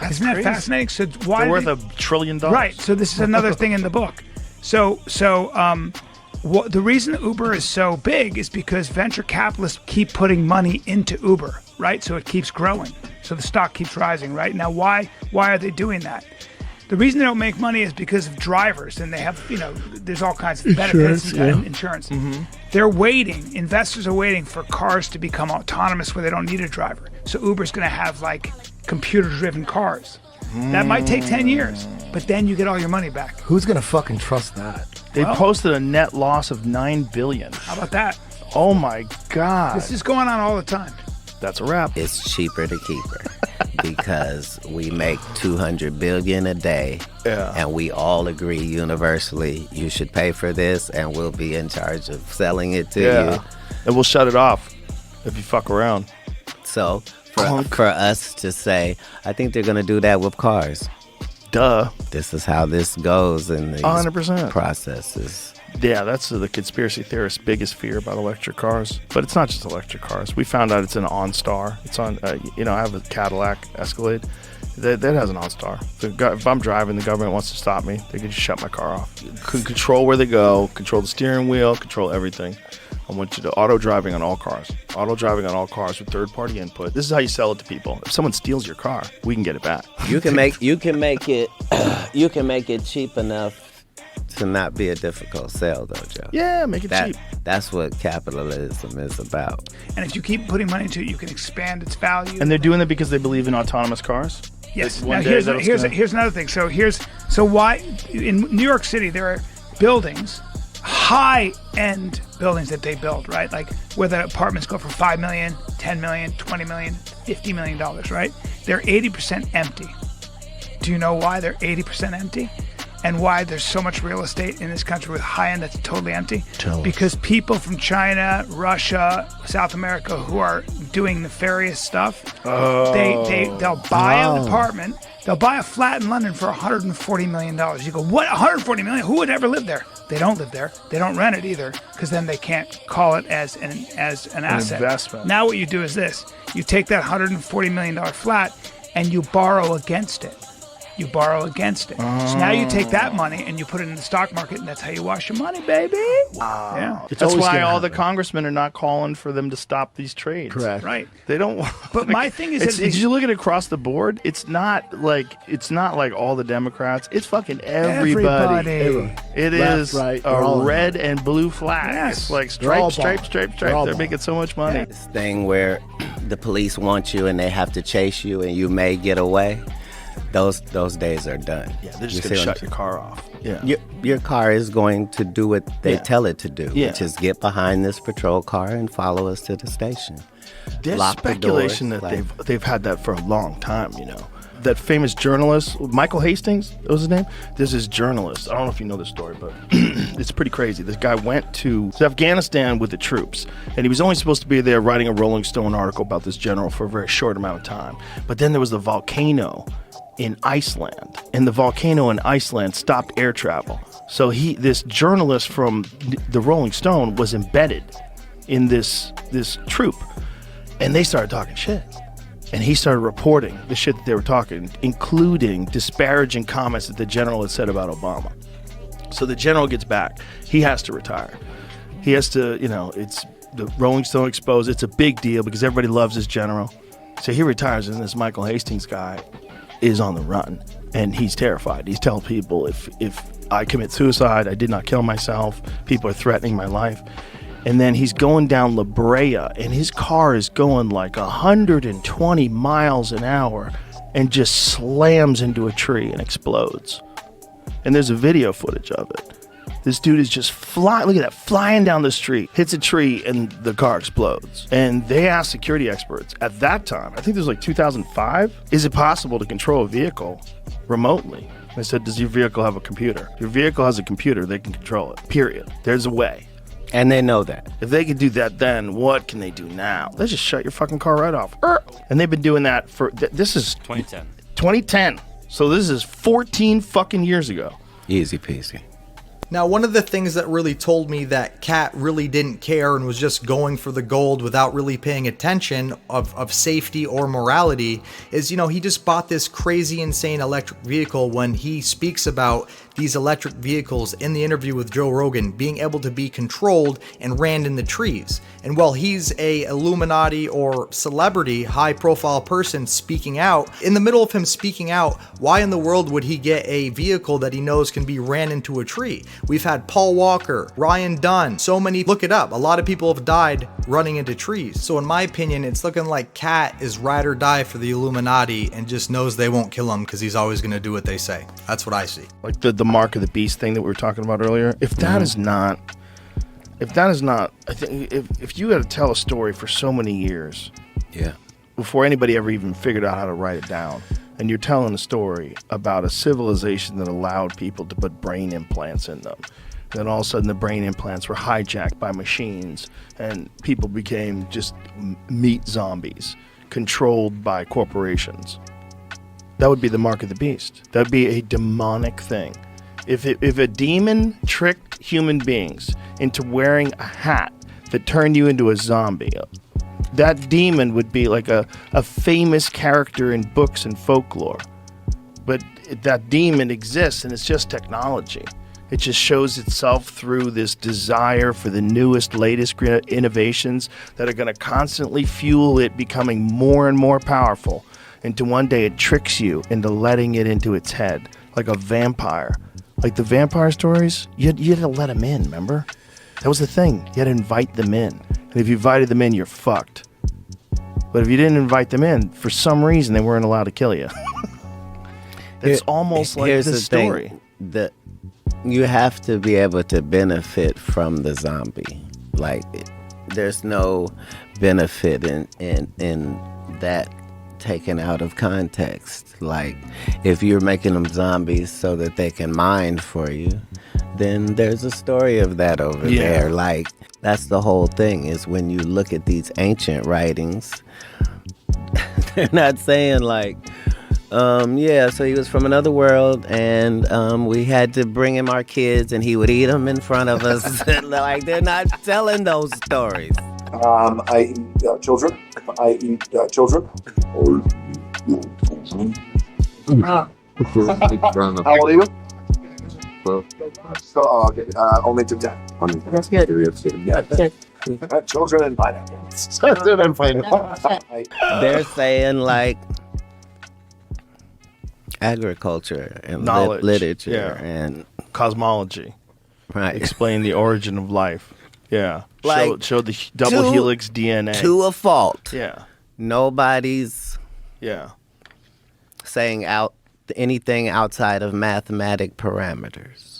That's Isn't that crazy. fascinating? So why they're worth $1 trillion. Right. So this is another thing in the book. The reason Uber is so big is because venture capitalists keep putting money into Uber, right? So it keeps growing. So the stock keeps rising, right? Now, why are they doing that? The reason they don't make money is because of drivers, and they have, there's all kinds of benefits and insurance. Mm-hmm. They're waiting. Investors are waiting for cars to become autonomous where they don't need a driver. So Uber's going to have like computer-driven cars. That might take 10 years, but then you get all your money back. Who's going to fucking trust that? They posted a net loss of $9 billion. How about that? Oh my God. This is going on all the time. That's a wrap. It's cheaper to keep her because we make $200 billion a day, and we all agree universally you should pay for this, and we'll be in charge of selling it to you. And we'll shut it off if you fuck around. So for us to say, I think they're going to do that with cars. Duh. This is how this goes in these 100%. processes. Yeah, that's the conspiracy theorist's biggest fear about electric cars. But it's not just electric cars. We found out it's an OnStar. It's on, I have a Cadillac Escalade. That has an OnStar. If I'm driving, the government wants to stop me, they can just shut my car off. Control where they go, control the steering wheel, control everything. I want you to auto driving on all cars. Auto driving on all cars with third-party input. This is how you sell it to people. If someone steals your car, we can get it back. You can make it cheap enough to not be a difficult sale, though, Joe. Yeah, make it cheap. That's what capitalism is about. And if you keep putting money into it, you can expand its value. And they're doing that because they believe in autonomous cars? Yes. Now, here's another thing. So why in New York City there are buildings, high-end buildings that they build, right? Like where the apartments go for $5 million, $10 million, $20 million, $50 million, right? They're 80% empty. Do you know why they're 80% empty? And why there's so much real estate in this country with high-end that's totally empty? Because people from China, Russia, South America who are doing nefarious stuff, they'll buy an apartment, they'll buy a flat in London for $140 million. You go, what, $140 million? Who would ever live there? They don't live there. They don't rent it either, because then they can't call it as an asset. Investment. Now what you do is this. You take that $140 million flat and you borrow against it. So now you take that money and you put it in the stock market, and that's how you wash your money, baby. Wow. Yeah. That's why all the congressmen are not calling for them to stop these trades. Correct. Right. They don't want. But my thing is, did you look at it across the board? It's not like all the Democrats. It's fucking everybody. It is right, a red and blue flag. Yes. It's like They're stripe. They're making so much money. This thing where the police want you and they have to chase you and you may get away. Those days are done. Yeah, they're just going to shut your car off. Yeah. Your car is going to do what they tell it to do, which is get behind this patrol car and follow us to the station. There's Lock speculation the doors, that they've had that for a long time, That famous journalist, Michael Hastings, what was his name? There's this journalist. I don't know if you know this story, but it's pretty crazy. This guy went to Afghanistan with the troops, and he was only supposed to be there writing a Rolling Stone article about this general for a very short amount of time. But then there was the volcano in Iceland, and the volcano in Iceland stopped air travel. So this journalist from the Rolling Stone was embedded in this troop, and they started talking shit. And he started reporting the shit that they were talking, including disparaging comments that the general had said about Obama. So the general gets back. He has to retire. He has to, it's the Rolling Stone exposed. It's a big deal because everybody loves this general. So he retires, and this Michael Hastings guy is on the run, and he's terrified. He's telling people, if I commit suicide, I did not kill myself. People are threatening my life. And then he's going down La Brea, and his car is going like 120 miles an hour and just slams into a tree and explodes. And there's a video footage of it. This dude is just flying down the street, hits a tree, and the car explodes. And they asked security experts at that time, I think this was like 2005, is it possible to control a vehicle remotely? They said, does your vehicle have a computer? If your vehicle has a computer, they can control it, period. There's a way. And they know that. If they can do that then, what can they do now? They just shut your fucking car right off. And they've been doing that for, this is 2010. So this is 14 fucking years ago. Easy peasy. Now, one of the things that really told me that Katt really didn't care and was just going for the gold without really paying attention of safety or morality is, he just bought this crazy, insane electric vehicle when he speaks about these electric vehicles in the interview with Joe Rogan being able to be controlled and ran in the trees. And while he's a Illuminati or celebrity, high-profile person speaking out, in the middle of him speaking out, why in the world would he get a vehicle that he knows can be ran into a tree? We've had Paul Walker, Ryan Dunn, so many, look it up. A lot of people have died running into trees. So in my opinion, it's looking like Katt is ride or die for the Illuminati and just knows they won't kill him because he's always going to do what they say. That's what I see. Like the mark of the beast thing that we were talking about earlier. If that is not, I think if you had to tell a story for so many years Yeah. Before anybody ever even figured out how to write it down. And you're telling a story about a civilization that allowed people to put brain implants in them. Then all of a sudden the brain implants were hijacked by machines and people became just meat zombies controlled by corporations. That would be the mark of the beast. That would be a demonic thing. If a demon tricked human beings into wearing a hat that turned you into a zombie, that demon would be like a famous character in books and folklore. But that demon exists, and it's just technology. It just shows itself through this desire for the newest, latest innovations that are going to constantly fuel it becoming more and more powerful until one day it tricks you into letting it into its head, like a vampire. Like the vampire stories, you had to let them in, remember? That was the thing. You had to invite them in. And if you invited them in, you're fucked. But if you didn't invite them in, for some reason, they weren't allowed to kill you. It's almost like this story. That you have to be able to benefit from the zombie. Like, there's no benefit in that taken out of context. Like, if you're making them zombies so that they can mine for you, then there's a story of that over there. Like, that's the whole thing, is when you look at these ancient writings, they're not saying like, so he was from another world and we had to bring him our kids and he would eat them in front of us. Like, they're not telling those stories. I eat children. I eat children. How old are you? Okay. Only to 10. That's good. Children and pineapples. Children and pineapples. They're saying like agriculture and knowledge, literature and cosmology. Right. Explain the origin of life. Yeah. Like, show the double helix DNA. To a fault. Yeah. Nobody's saying anything outside of mathematic parameters.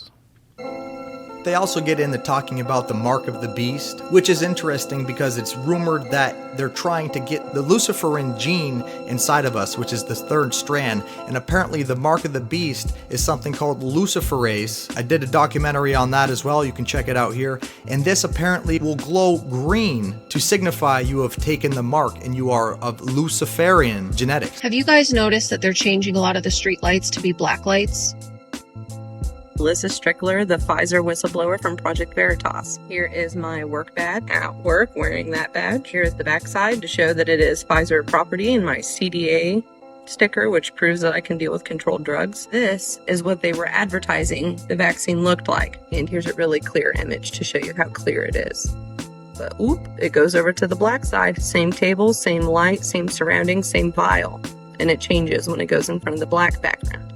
They also get into talking about the mark of the beast, which is interesting because it's rumored that they're trying to get the luciferin gene inside of us, which is the third strand, and apparently the mark of the beast is something called luciferase. I did a documentary on that as well, you can check it out here, and this apparently will glow green to signify you have taken the mark and you are of Luciferian genetics. Have you guys noticed that they're changing a lot of the street lights to be black lights? Alyssa Strickler, the Pfizer whistleblower from Project Veritas. Here is my work badge. At work, wearing that badge. Here is the backside to show that it is Pfizer property, and my CDA sticker, which proves that I can deal with controlled drugs. This is what they were advertising the vaccine looked like. And here's a really clear image to show you how clear it is. But it goes over to the black side. Same table, same light, same surroundings, same vial. And it changes when it goes in front of the black background.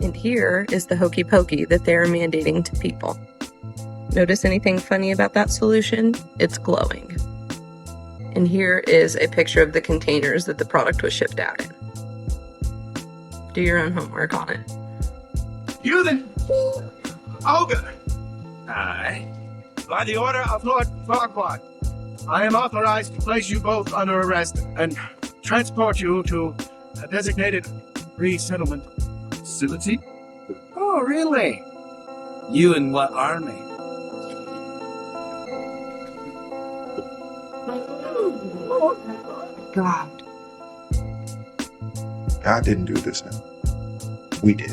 And here is the hokey pokey that they are mandating to people. Notice anything funny about that solution? It's glowing. And here is a picture of the containers that the product was shipped out in. Do your own homework on it. You then, Ogre. Aye. By the order of Lord Farquaad, I am authorized to place you both under arrest and transport you to a designated resettlement facility. Oh, really? You in what army? God. God didn't do this now. We did.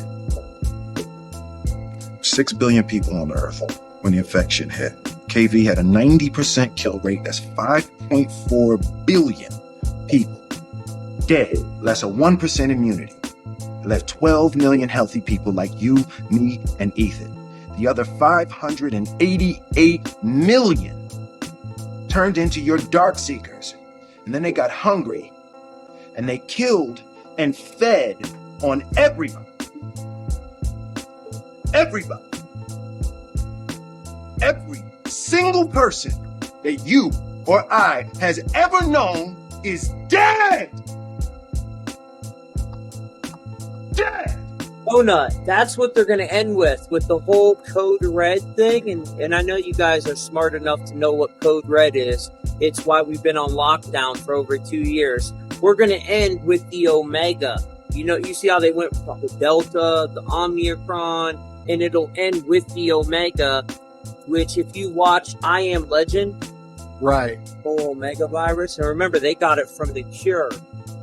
6 billion people on Earth when the infection hit. KV had a 90% kill rate. That's 5.4 billion people dead. Less than 1% immunity. It left 12 million healthy people like you, me, and Ethan. The other 588 million turned into your dark seekers. And then they got hungry and they killed and fed on everybody. Everybody. Every single person that you or I has ever known is dead. Dead. Donut, that's what they're going to end with the whole Code Red thing. And I know you guys are smart enough to know what Code Red is. It's why we've been on lockdown for over 2 years. We're going to end with the Omega. You know, you see how they went from the Delta, the Omicron, and it'll end with the Omega, which if you watch I Am Legend, right, whole Omega virus, and remember they got it from the cure,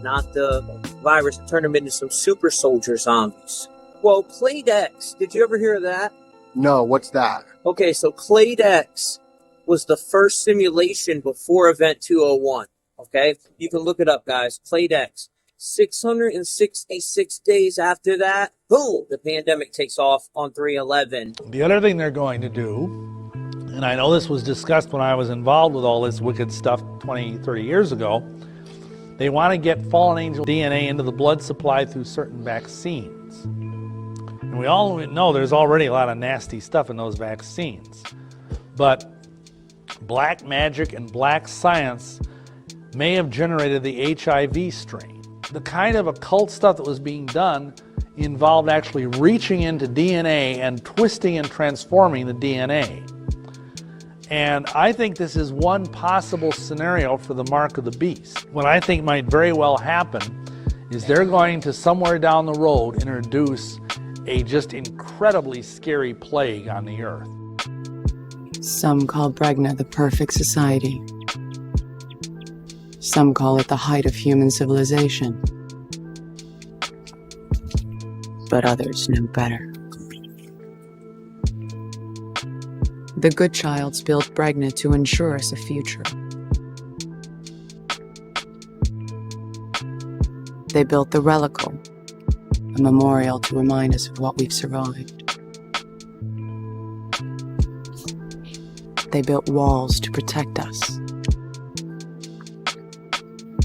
not the virus that turned them into some super soldier zombies. Well, Clade X, did you ever hear of that? No, what's that? Okay, so Clade X was the first simulation before Event 201. Okay, you can look it up, guys. Clade X. 666 days after that, boom, the pandemic takes off on 3/11. The other thing they're going to do, and I know this was discussed when I was involved with all this wicked stuff 20, 30 years ago, they want to get fallen angel DNA into the blood supply through certain vaccines. And we all know there's already a lot of nasty stuff in those vaccines. But black magic and black science may have generated the HIV strain. The kind of occult stuff that was being done involved actually reaching into DNA and twisting and transforming the DNA. And I think this is one possible scenario for the mark of the beast. What I think might very well happen is they're going to somewhere down the road introduce a just incredibly scary plague on the earth. Some call Bregna the perfect society. Some call it the height of human civilization. But others know better. The good childs built Bregna to ensure us a future. They built the Relical, a memorial to remind us of what we've survived. They built walls to protect us.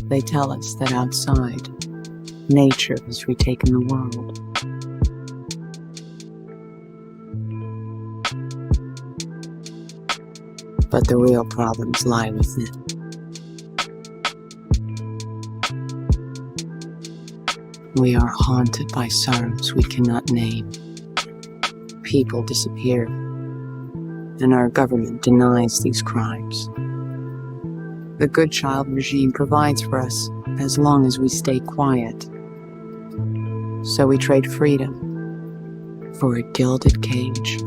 They tell us that outside, nature has retaken the world. But the real problems lie within. We are haunted by sorrows we cannot name. People disappear, and our government denies these crimes. The good child regime provides for us as long as we stay quiet. So we trade freedom for a gilded cage.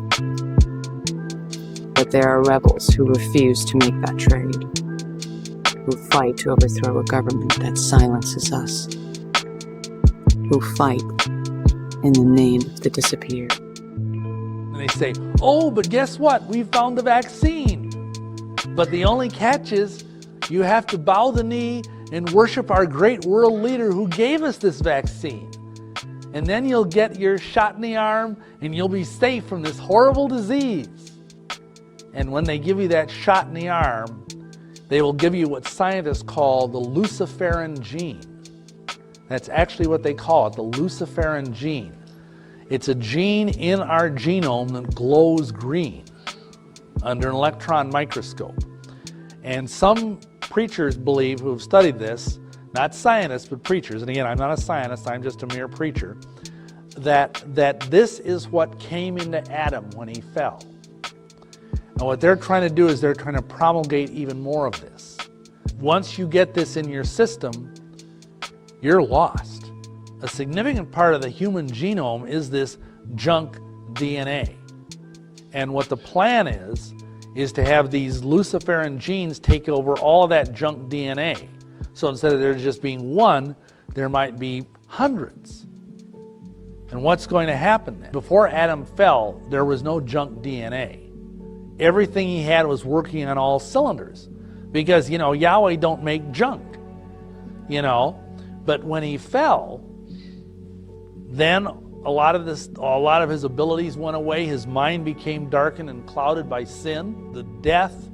But there are rebels who refuse to make that trade, who fight to overthrow a government that silences us, who fight in the name of the disappeared. And they say, oh, but guess what? We found the vaccine. But the only catch is you have to bow the knee and worship our great world leader who gave us this vaccine. And then you'll get your shot in the arm and you'll be safe from this horrible disease. And when they give you that shot in the arm, they will give you what scientists call the luciferin gene. That's actually what they call it, the luciferin gene. It's a gene in our genome that glows green under an electron microscope. And some preachers believe, who have studied this, not scientists, but preachers, and again, I'm not a scientist, I'm just a mere preacher, that this is what came into Adam when he fell. And what they're trying to do is they're trying to promulgate even more of this. Once you get this in your system, you're lost. A significant part of the human genome is this junk DNA. And what the plan is to have these luciferin genes take over all of that junk DNA. So instead of there just being one, there might be hundreds. And what's going to happen then? Before Adam fell, there was no junk DNA. Everything he had was working on all cylinders. Because, Yahweh don't make junk. But when he fell, then a lot of his abilities went away. His mind became darkened and clouded by sin. The death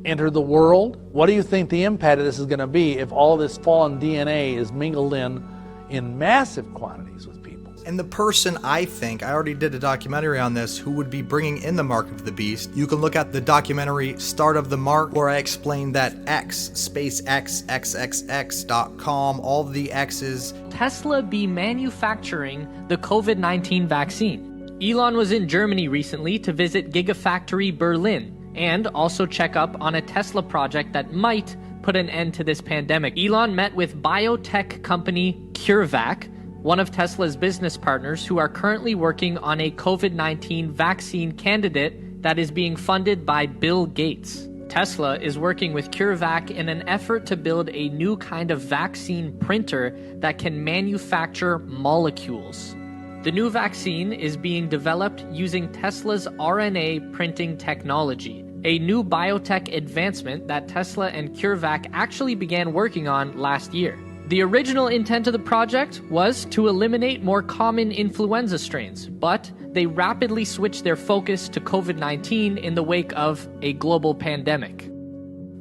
entered the world. What do you think the impact of this is going to be if all this fallen DNA is mingled in massive quantities with people? And the person I already did a documentary on this, who would be bringing in the mark of the beast, you can look at the documentary Start of the Mark, where I explained that X, space X, XXX.com, all the X's. Tesla be manufacturing the COVID-19 vaccine. Elon was in Germany recently to visit Gigafactory Berlin and also check up on a Tesla project that might put an end to this pandemic. Elon met with biotech company CureVac, one of Tesla's business partners, who are currently working on a COVID-19 vaccine candidate that is being funded by Bill Gates. Tesla is working with CureVac in an effort to build a new kind of vaccine printer that can manufacture molecules. The new vaccine is being developed using Tesla's RNA printing technology, a new biotech advancement that Tesla and CureVac actually began working on last year. The original intent of the project was to eliminate more common influenza strains, but they rapidly switched their focus to COVID-19 in the wake of a global pandemic.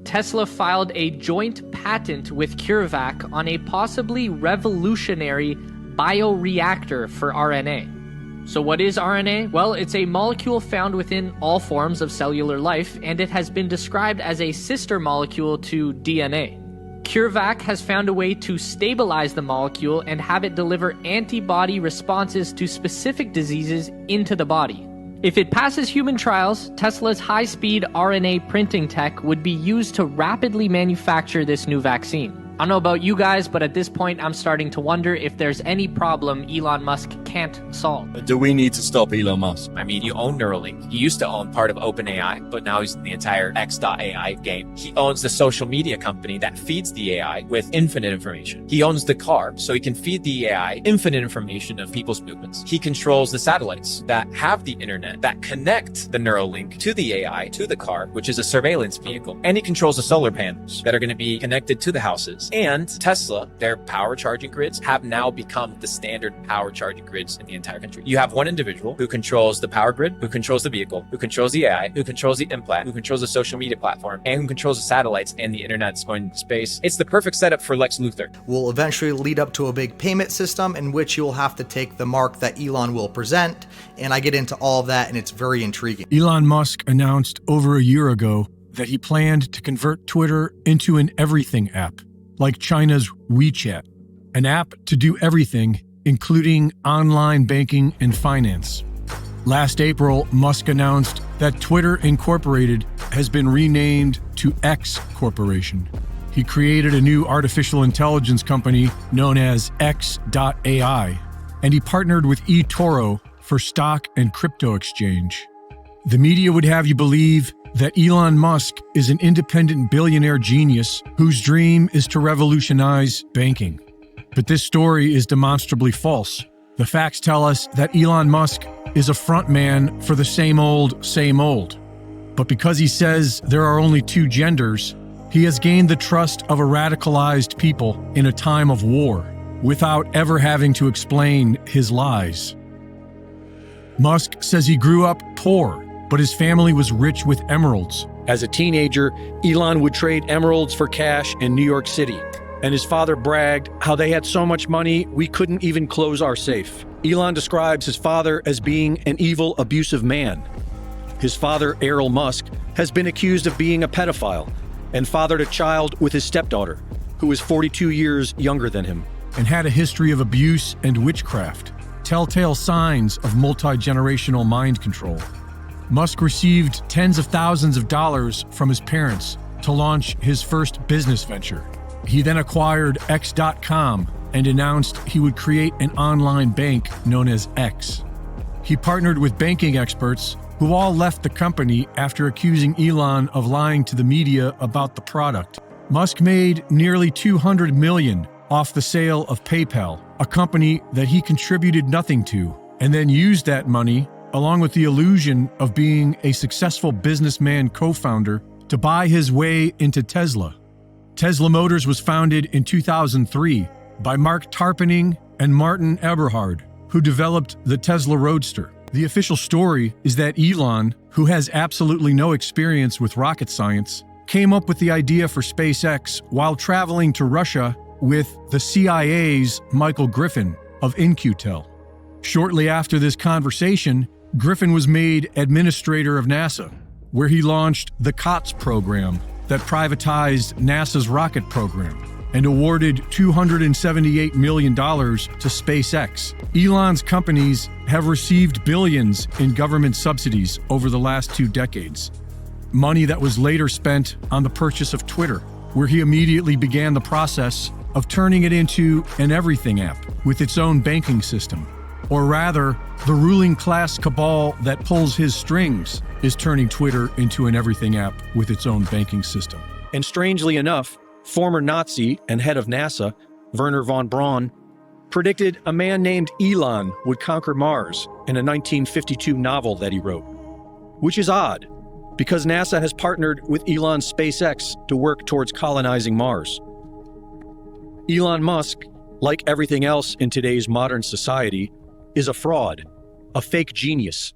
Tesla filed a joint patent with CureVac on a possibly revolutionary bioreactor for RNA. So what is RNA? Well, it's a molecule found within all forms of cellular life, and it has been described as a sister molecule to DNA. CureVac has found a way to stabilize the molecule and have it deliver antibody responses to specific diseases into the body. If it passes human trials, Tesla's high-speed RNA printing tech would be used to rapidly manufacture this new vaccine. I don't know about you guys, but at this point, I'm starting to wonder if there's any problem Elon Musk can't solve. Do we need to stop Elon Musk? I mean, you own Neuralink. He used to own part of OpenAI, but now he's in the entire X.AI game. He owns the social media company that feeds the AI with infinite information. He owns the car, so he can feed the AI infinite information of people's movements. He controls the satellites that have the internet, that connect the Neuralink to the AI, to the car, which is a surveillance vehicle. And he controls the solar panels that are going to be connected to the houses. And Tesla, their power charging grids, have now become the standard power charging grids in the entire country. You have one individual who controls the power grid, who controls the vehicle, who controls the AI, who controls the implant, who controls the social media platform, and who controls the satellites and the internet's going to space. It's the perfect setup for Lex Luthor. Will eventually lead up to a big payment system in which you'll have to take the mark that Elon will present. And I get into all of that, and it's very intriguing. Elon Musk announced over a year ago that he planned to convert Twitter into an everything app, like China's WeChat, an app to do everything, including online banking and finance. Last April, Musk announced that Twitter Incorporated has been renamed to X Corporation. He created a new artificial intelligence company known as X.AI, and he partnered with eToro for stock and crypto exchange. The media would have you believe that Elon Musk is an independent billionaire genius whose dream is to revolutionize banking. But this story is demonstrably false. The facts tell us that Elon Musk is a frontman for the same old. But because he says there are only two genders, he has gained the trust of a radicalized people in a time of war, without ever having to explain his lies. Musk says he grew up poor, but his family was rich with emeralds. As a teenager, Elon would trade emeralds for cash in New York City, and his father bragged how they had so much money we couldn't even close our safe. Elon describes his father as being an evil, abusive man. His father, Elon Musk, has been accused of being a pedophile and fathered a child with his stepdaughter, who is 42 years younger than him, and had a history of abuse and witchcraft, telltale signs of multi-generational mind control. Musk received tens of thousands of dollars from his parents to launch his first business venture. He then acquired X.com and announced he would create an online bank known as X. He partnered with banking experts who all left the company after accusing Elon of lying to the media about the product. Musk made nearly $200 million off the sale of PayPal, a company that he contributed nothing to, and then used that money, along with the illusion of being a successful businessman co-founder, to buy his way into Tesla. Tesla Motors was founded in 2003 by Mark Tarpenning and Martin Eberhard, who developed the Tesla Roadster. The official story is that Elon, who has absolutely no experience with rocket science, came up with the idea for SpaceX while traveling to Russia with the CIA's Michael Griffin of In-Q-Tel. Shortly after this conversation, Griffin was made administrator of NASA, where he launched the COTS program that privatized NASA's rocket program and awarded $278 million to SpaceX. Elon's companies have received billions in government subsidies over the last 2 decades. Money that was later spent on the purchase of Twitter, where he immediately began the process of turning it into an everything app with its own banking system. Or rather, the ruling class cabal that pulls his strings is turning Twitter into an everything app with its own banking system. And strangely enough, former Nazi and head of NASA, Wernher von Braun, predicted a man named Elon would conquer Mars in a 1952 novel that he wrote. Which is odd, because NASA has partnered with Elon's SpaceX to work towards colonizing Mars. Elon Musk, like everything else in today's modern society, is a fraud, a fake genius.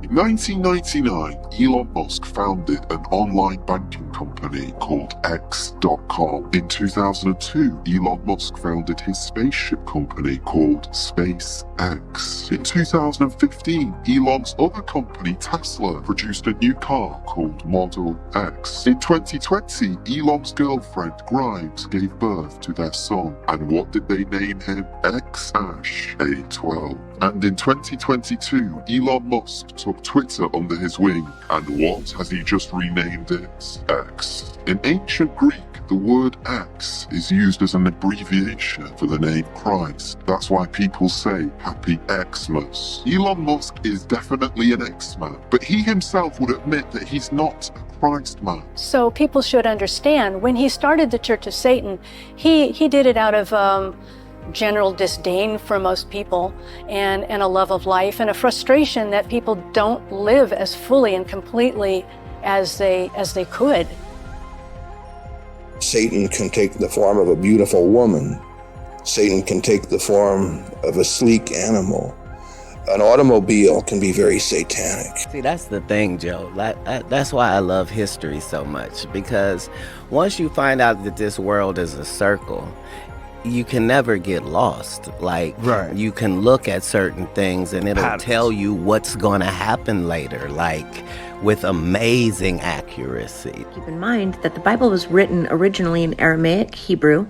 In 1999, Elon Musk founded an online banking company called X.com. In 2002, Elon Musk founded his spaceship company called SpaceX. In 2015, Elon's other company, Tesla, produced a new car called Model X. In 2020, Elon's girlfriend, Grimes, gave birth to their son. And what did they name him? X-A12. And in 2022, Elon Musk took Twitter under his wing. And what has he just renamed it? X. In ancient Greek, the word X is used as an abbreviation for the name Christ. That's why people say Happy Xmas. Elon Musk is definitely an X-man, but he himself would admit that he's not a Christ man. So people should understand, when he started the Church of Satan, he did it out of general disdain for most people and a love of life and a frustration that people don't live as fully and completely as they could. Satan can take the form of a beautiful woman. Satan can take the form of a sleek animal. An automobile can be very satanic. See, that's the thing, Joe. That's why I love history so much, because once you find out that this world is a circle, you can never get lost. Like, right. You can look at certain things and it'll tell you what's going to happen later, like with amazing accuracy. Keep in mind that the Bible was written originally in Aramaic, Hebrew,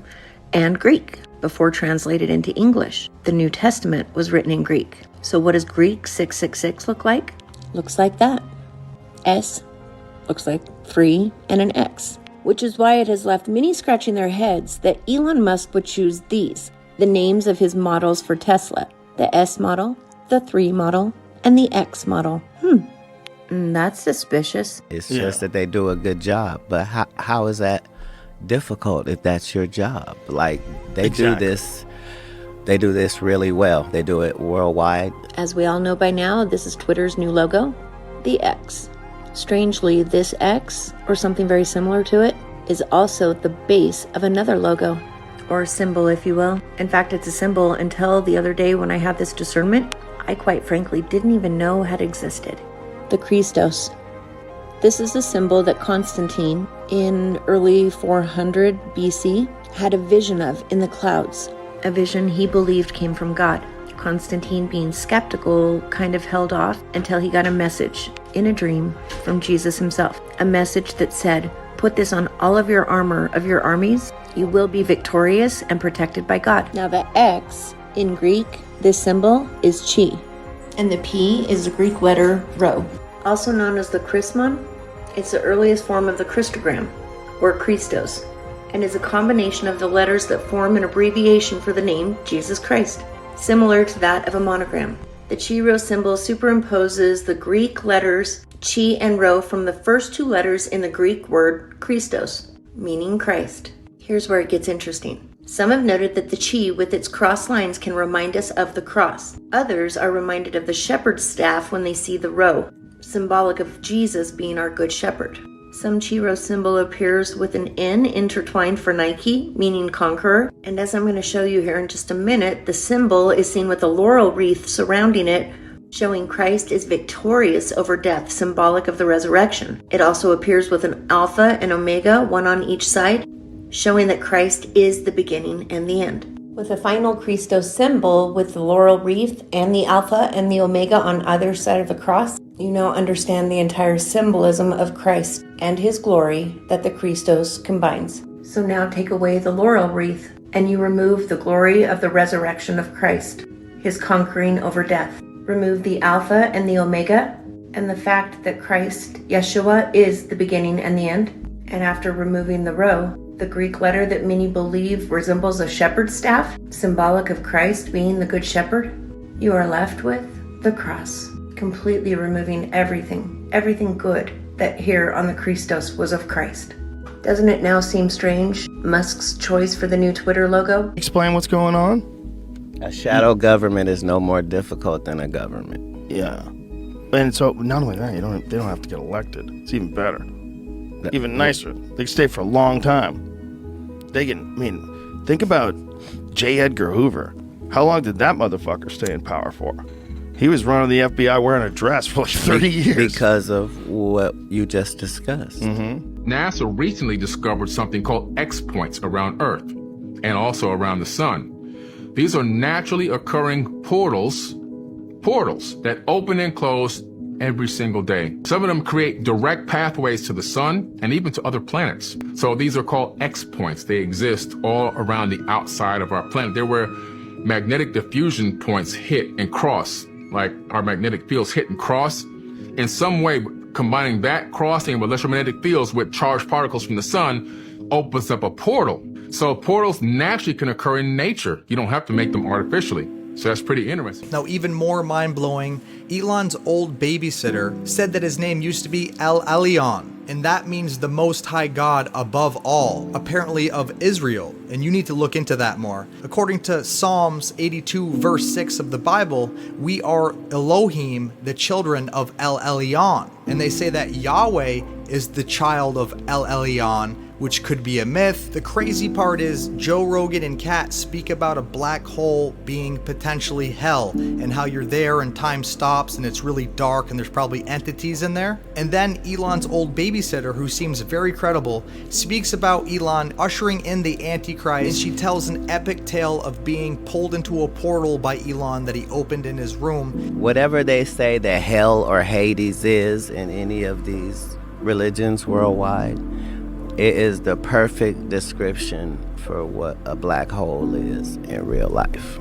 and Greek before translated into English. The New Testament was written in Greek. So what does Greek 666 look like? Looks like that. S looks like 3 and an X. Which is why it has left many scratching their heads that Elon Musk would choose these, the names of his models for Tesla, the S model, the 3 model, and the X model. That's suspicious. It's just that they do a good job, but how is that difficult if that's your job? Like, they do this really well. They do it worldwide. As we all know by now, this is Twitter's new logo, the X. Strangely, this X, or something very similar to it, is also the base of another logo, or symbol, if you will. In fact, it's a symbol until the other day when I had this discernment, I quite frankly didn't even know had existed. The Christos. This is a symbol that Constantine, in early 400 BC, had a vision of in the clouds. A vision he believed came from God. Constantine, being skeptical, kind of held off until he got a message in a dream from Jesus himself. A message that said, put this on all of your armor of your armies. You will be victorious and protected by God. Now the X in Greek, this symbol is chi. And the P is the Greek letter rho. Also known as the Chrismon, it's the earliest form of the Christogram, or Christos, and is a combination of the letters that form an abbreviation for the name Jesus Christ, similar to that of a monogram. The Chi-Rho symbol superimposes the Greek letters Chi and Rho from the first 2 letters in the Greek word Christos, meaning Christ. Here's where it gets interesting. Some have noted that the Chi with its cross lines can remind us of the cross. Others are reminded of the shepherd's staff when they see the Rho, symbolic of Jesus being our good shepherd. Some Chi-Rho symbol appears with an N intertwined for Nike, meaning conqueror. And as I'm going to show you here in just a minute, the symbol is seen with a laurel wreath surrounding it, showing Christ is victorious over death, symbolic of the resurrection. It also appears with an alpha and omega, one on each side, showing that Christ is the beginning and the end. with a final Christos symbol with the laurel wreath and the Alpha and the Omega on either side of the cross, you now understand the entire symbolism of Christ and his glory that the Christos combines. So now take away the laurel wreath and you remove the glory of the resurrection of Christ, his conquering over death. Remove the Alpha and the Omega and the fact that Christ, Yeshua, is the beginning and the end. And after removing the rho, the Greek letter that many believe resembles a shepherd's staff, symbolic of Christ being the good shepherd, you are left with the cross, completely removing everything good that here on the Christos was of Christ. Doesn't it now seem strange, Musk's choice for the new Twitter logo? Explain what's going on? A shadow government is no more difficult than a government. Yeah. And so not only that, they don't have to get elected. It's even better. Even nicer. They can stay for a long time. Think about J. Edgar Hoover. How long did that motherfucker stay in power for? He was running the FBI wearing a dress for like 30 years. Because of what you just discussed. Mm-hmm. NASA recently discovered something called X points around Earth and also around the sun. These are naturally occurring portals that open and close every single day. Some of them create direct pathways to the sun and even to other planets. So these are called X points. They exist all around the outside of our planet. They're where magnetic diffusion points hit and cross, like our magnetic fields hit and cross. In some way, combining that crossing of electromagnetic fields with charged particles from the sun opens up a portal. So portals naturally can occur in nature. You don't have to make them artificially. So that's pretty interesting. Now, even more mind-blowing, Elon's old babysitter said that his name used to be El Elyon, and that means the Most High God above all, apparently of Israel, and you need to look into that more. According to Psalms 82 verse 6 of the Bible, we are Elohim, the children of El Elyon, and they say that Yahweh is the child of El Elyon, which could be a myth. The crazy part is Joe Rogan and Katt speak about a black hole being potentially hell and how you're there and time stops and it's really dark and there's probably entities in there. And then Elon's old babysitter, who seems very credible, speaks about Elon ushering in the Antichrist, and she tells an epic tale of being pulled into a portal by Elon that he opened in his room. Whatever they say that hell or Hades is in any of these religions worldwide, it is the perfect description for what a black hole is in real life.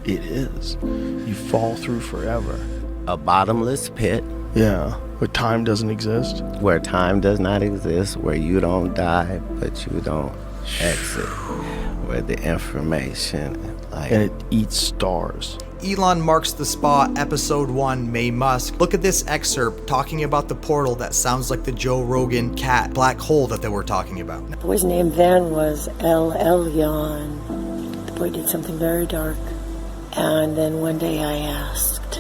It is. You fall through forever. A bottomless pit. Yeah, where time doesn't exist. Where time does not exist, where you don't die, but you don't exit. Where the information, and it eats stars. Elon marks the spot, episode 1, May Musk. Look at this excerpt talking about the portal that sounds like the Joe Rogan Katt black hole that they were talking about. The boy's name then was El Elyon. The boy did something very dark. And then one day I asked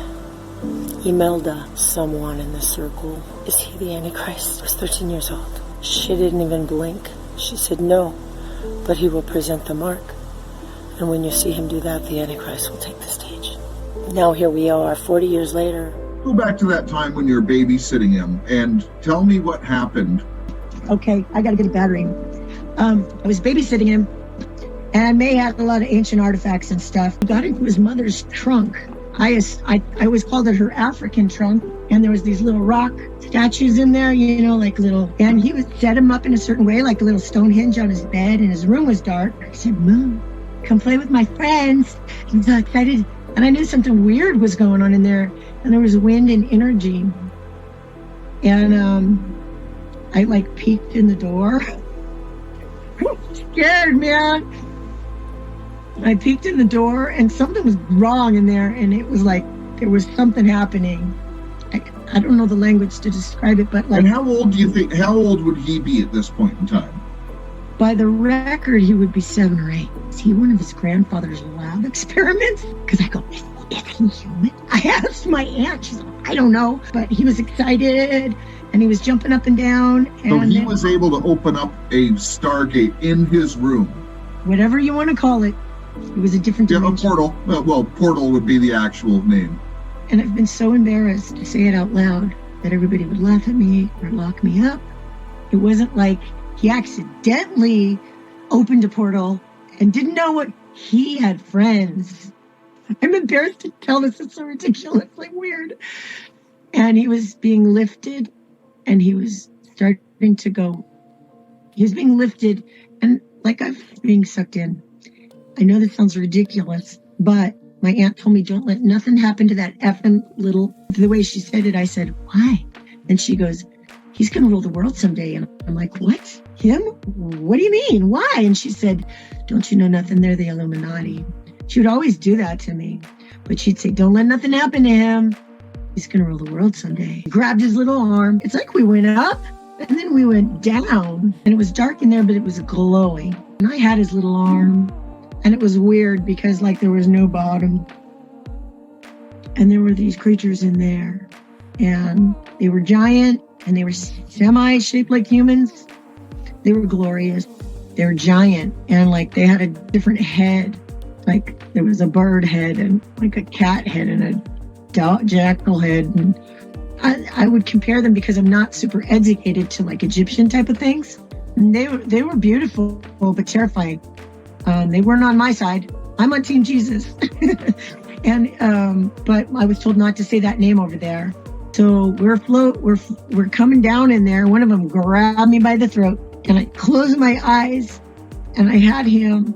Imelda, someone in the circle, is he the Antichrist? I was 13 years old. She didn't even blink. She said no, but he will present the mark. And when you see him do that, the Antichrist will take the stage. Now here we are, 40 years later. Go back to that time when you were babysitting him and tell me what happened. Okay, I gotta get a battery. I was babysitting him, and May had a lot of ancient artifacts and stuff. He got into his mother's trunk. I always called it her African trunk, and there was these little rock statues in there, like little, and he would set him up in a certain way, like a little Stonehenge on his bed, and his room was dark. I said, Mom, come play with my friends. I'm so excited. And I knew something weird was going on in there, and there was wind and energy. And I peeked in the door. Scared, man. I peeked in the door, and something was wrong in there, and it was like there was something happening. I don't know the language to describe it, but like. And how old do you think? How old would he be at this point in time? By the record, he would be 7 or 8. Is he one of his grandfather's lab experiments? Because I go, is he human? I asked my aunt. She's like, I don't know. But he was excited, and he was jumping up and down. And so he was able to open up a Stargate in his room. Whatever you want to call it. It was a different dimension. A portal. Well, portal would be the actual name. And I've been so embarrassed to say it out loud that everybody would laugh at me or lock me up. It wasn't like he accidentally opened a portal and didn't know what he had friends. I'm embarrassed to tell this. It's so ridiculously weird. And he was being lifted and he was starting to go. He was being lifted and like I was being sucked in. I know this sounds ridiculous, but my aunt told me, don't let nothing happen to that effing little, the way she said it, I said, why? And she goes, he's going to rule the world someday. And I'm like, what? Him? What do you mean? Why? And she said, don't you know nothing? They're the Illuminati. She would always do that to me. But she'd say, don't let nothing happen to him. He's going to rule the world someday. Grabbed his little arm. It's like we went up and then we went down. And it was dark in there, but it was glowing. And I had his little arm. And it was weird because like there was no bottom. And there were these creatures in there. And they were giant and they were semi-shaped like humans. They were glorious. They were giant and like they had a different head. Like there was a bird head and like a cat head and a jackal head. And I would compare them because I'm not super educated to like Egyptian type of things. And they were beautiful but terrifying. They weren't on my side. I'm on Team Jesus. And but I was told not to say that name over there. So we're coming down in there. One of them grabbed me by the throat and I closed my eyes and I had him.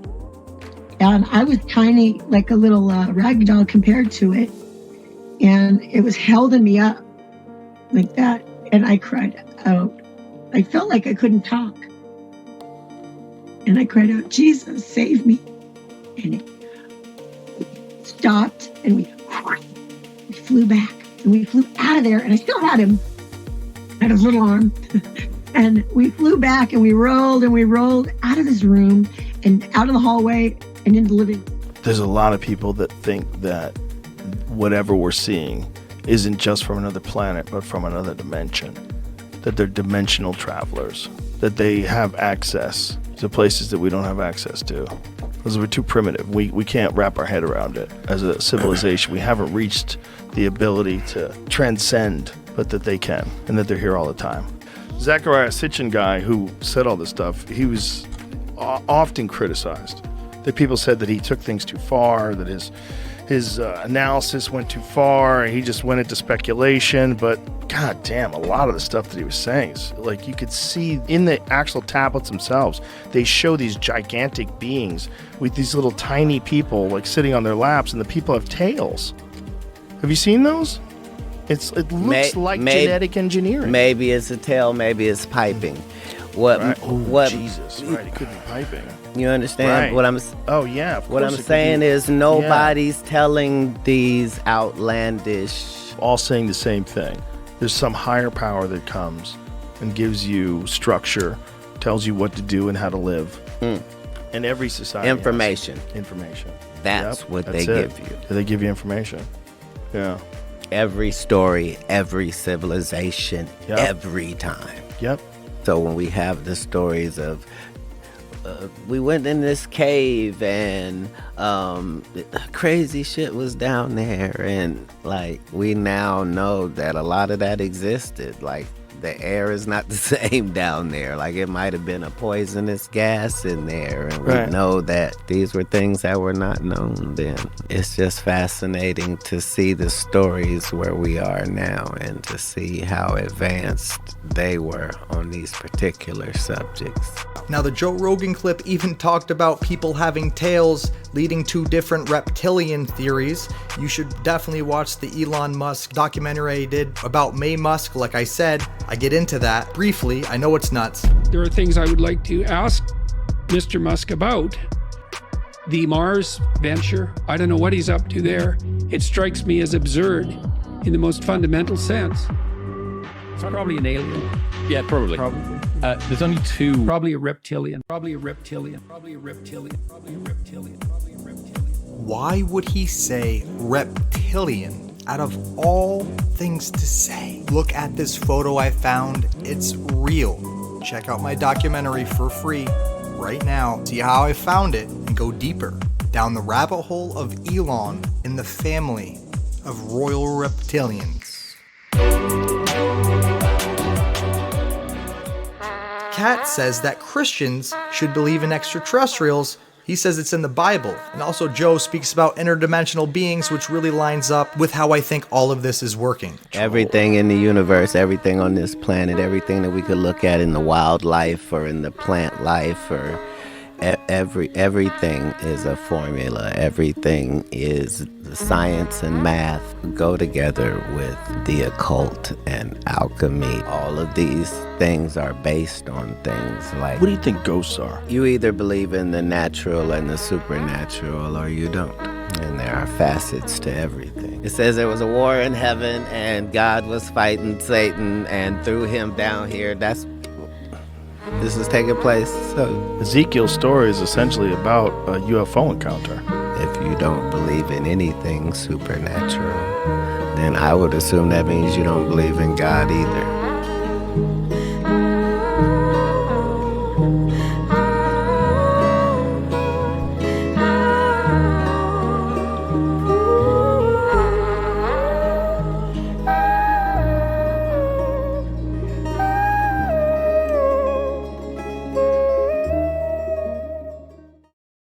And I was tiny, like a little rag doll compared to it. And it was holding me up like that. And I cried out. I felt like I couldn't talk. And I cried out, Jesus, save me. And it stopped and we flew back. And we flew out of there and I still had him. I had his little arm. And we flew back and we rolled out of this room and out of the hallway and into the living. There's a lot of people that think that whatever we're seeing isn't just from another planet, but from another dimension. That they're dimensional travelers. That they have access to places that we don't have access to. Because we're too primitive. We can't wrap our head around it. As a civilization, we haven't reached the ability to transcend, but that they can, and that they're here all the time. Zecharia Sitchin guy who said all this stuff, he was often criticized. That people said that he took things too far, that his analysis went too far, and he just went into speculation. But god damn, a lot of the stuff that he was saying is like you could see in the actual tablets themselves. They show these gigantic beings with these little tiny people like sitting on their laps, and the people have tails. Have you seen those? It looks like genetic engineering. Maybe it's a tail, maybe it's piping. What Jesus, right, it could be piping. You understand what I'm? Oh yeah. Of what I'm saying is nobody's telling these outlandish. All saying the same thing. There's some higher power that comes and gives you structure, tells you what to do and how to live. And every society information. That's what they give you. They give you information. Yeah. Every story, every civilization, every time. Yep. So when we have the stories of we went in this cave and crazy shit was down there, and like we now know that a lot of that existed. Like the air is not the same down there. Like it might have been a poisonous gas in there, and we know that these were things that were not known then. It's just fascinating to see the stories where we are now and to see how advanced they were on these particular subjects. Now, the Joe Rogan clip even talked about people having tails leading to different reptilian theories. You should definitely watch the Elon Musk documentary I did about May Musk. Like I said, I get into that briefly. I know it's nuts. There are things I would like to ask Mr. Musk about. The Mars venture, I don't know what he's up to there. It strikes me as absurd in the most fundamental sense. It's probably an alien. Yeah, probably. There's only two. Probably a reptilian. Why would he say reptilian out of all things to say? Look at this photo I found. It's real. Check out my documentary for free right now. See how I found it and go deeper down the rabbit hole of Elon in the family of royal reptilians. Katt says that Christians should believe in extraterrestrials. He says it's in the Bible. And also Joe speaks about interdimensional beings, which really lines up with how I think all of this is working. Everything in the universe, everything on this planet, everything that we could look at in the wildlife or in the plant life or everything is a formula. Everything is the science and math go together with the occult and alchemy. All of these things are based on things like... What do you think ghosts are? You either believe in the natural and the supernatural or you don't. And there are facets to everything. It says there was a war in heaven and God was fighting Satan and threw him down here. This is taking place. So Ezekiel's story is essentially about a UFO encounter. If you don't believe in anything supernatural, then I would assume that means you don't believe in God either.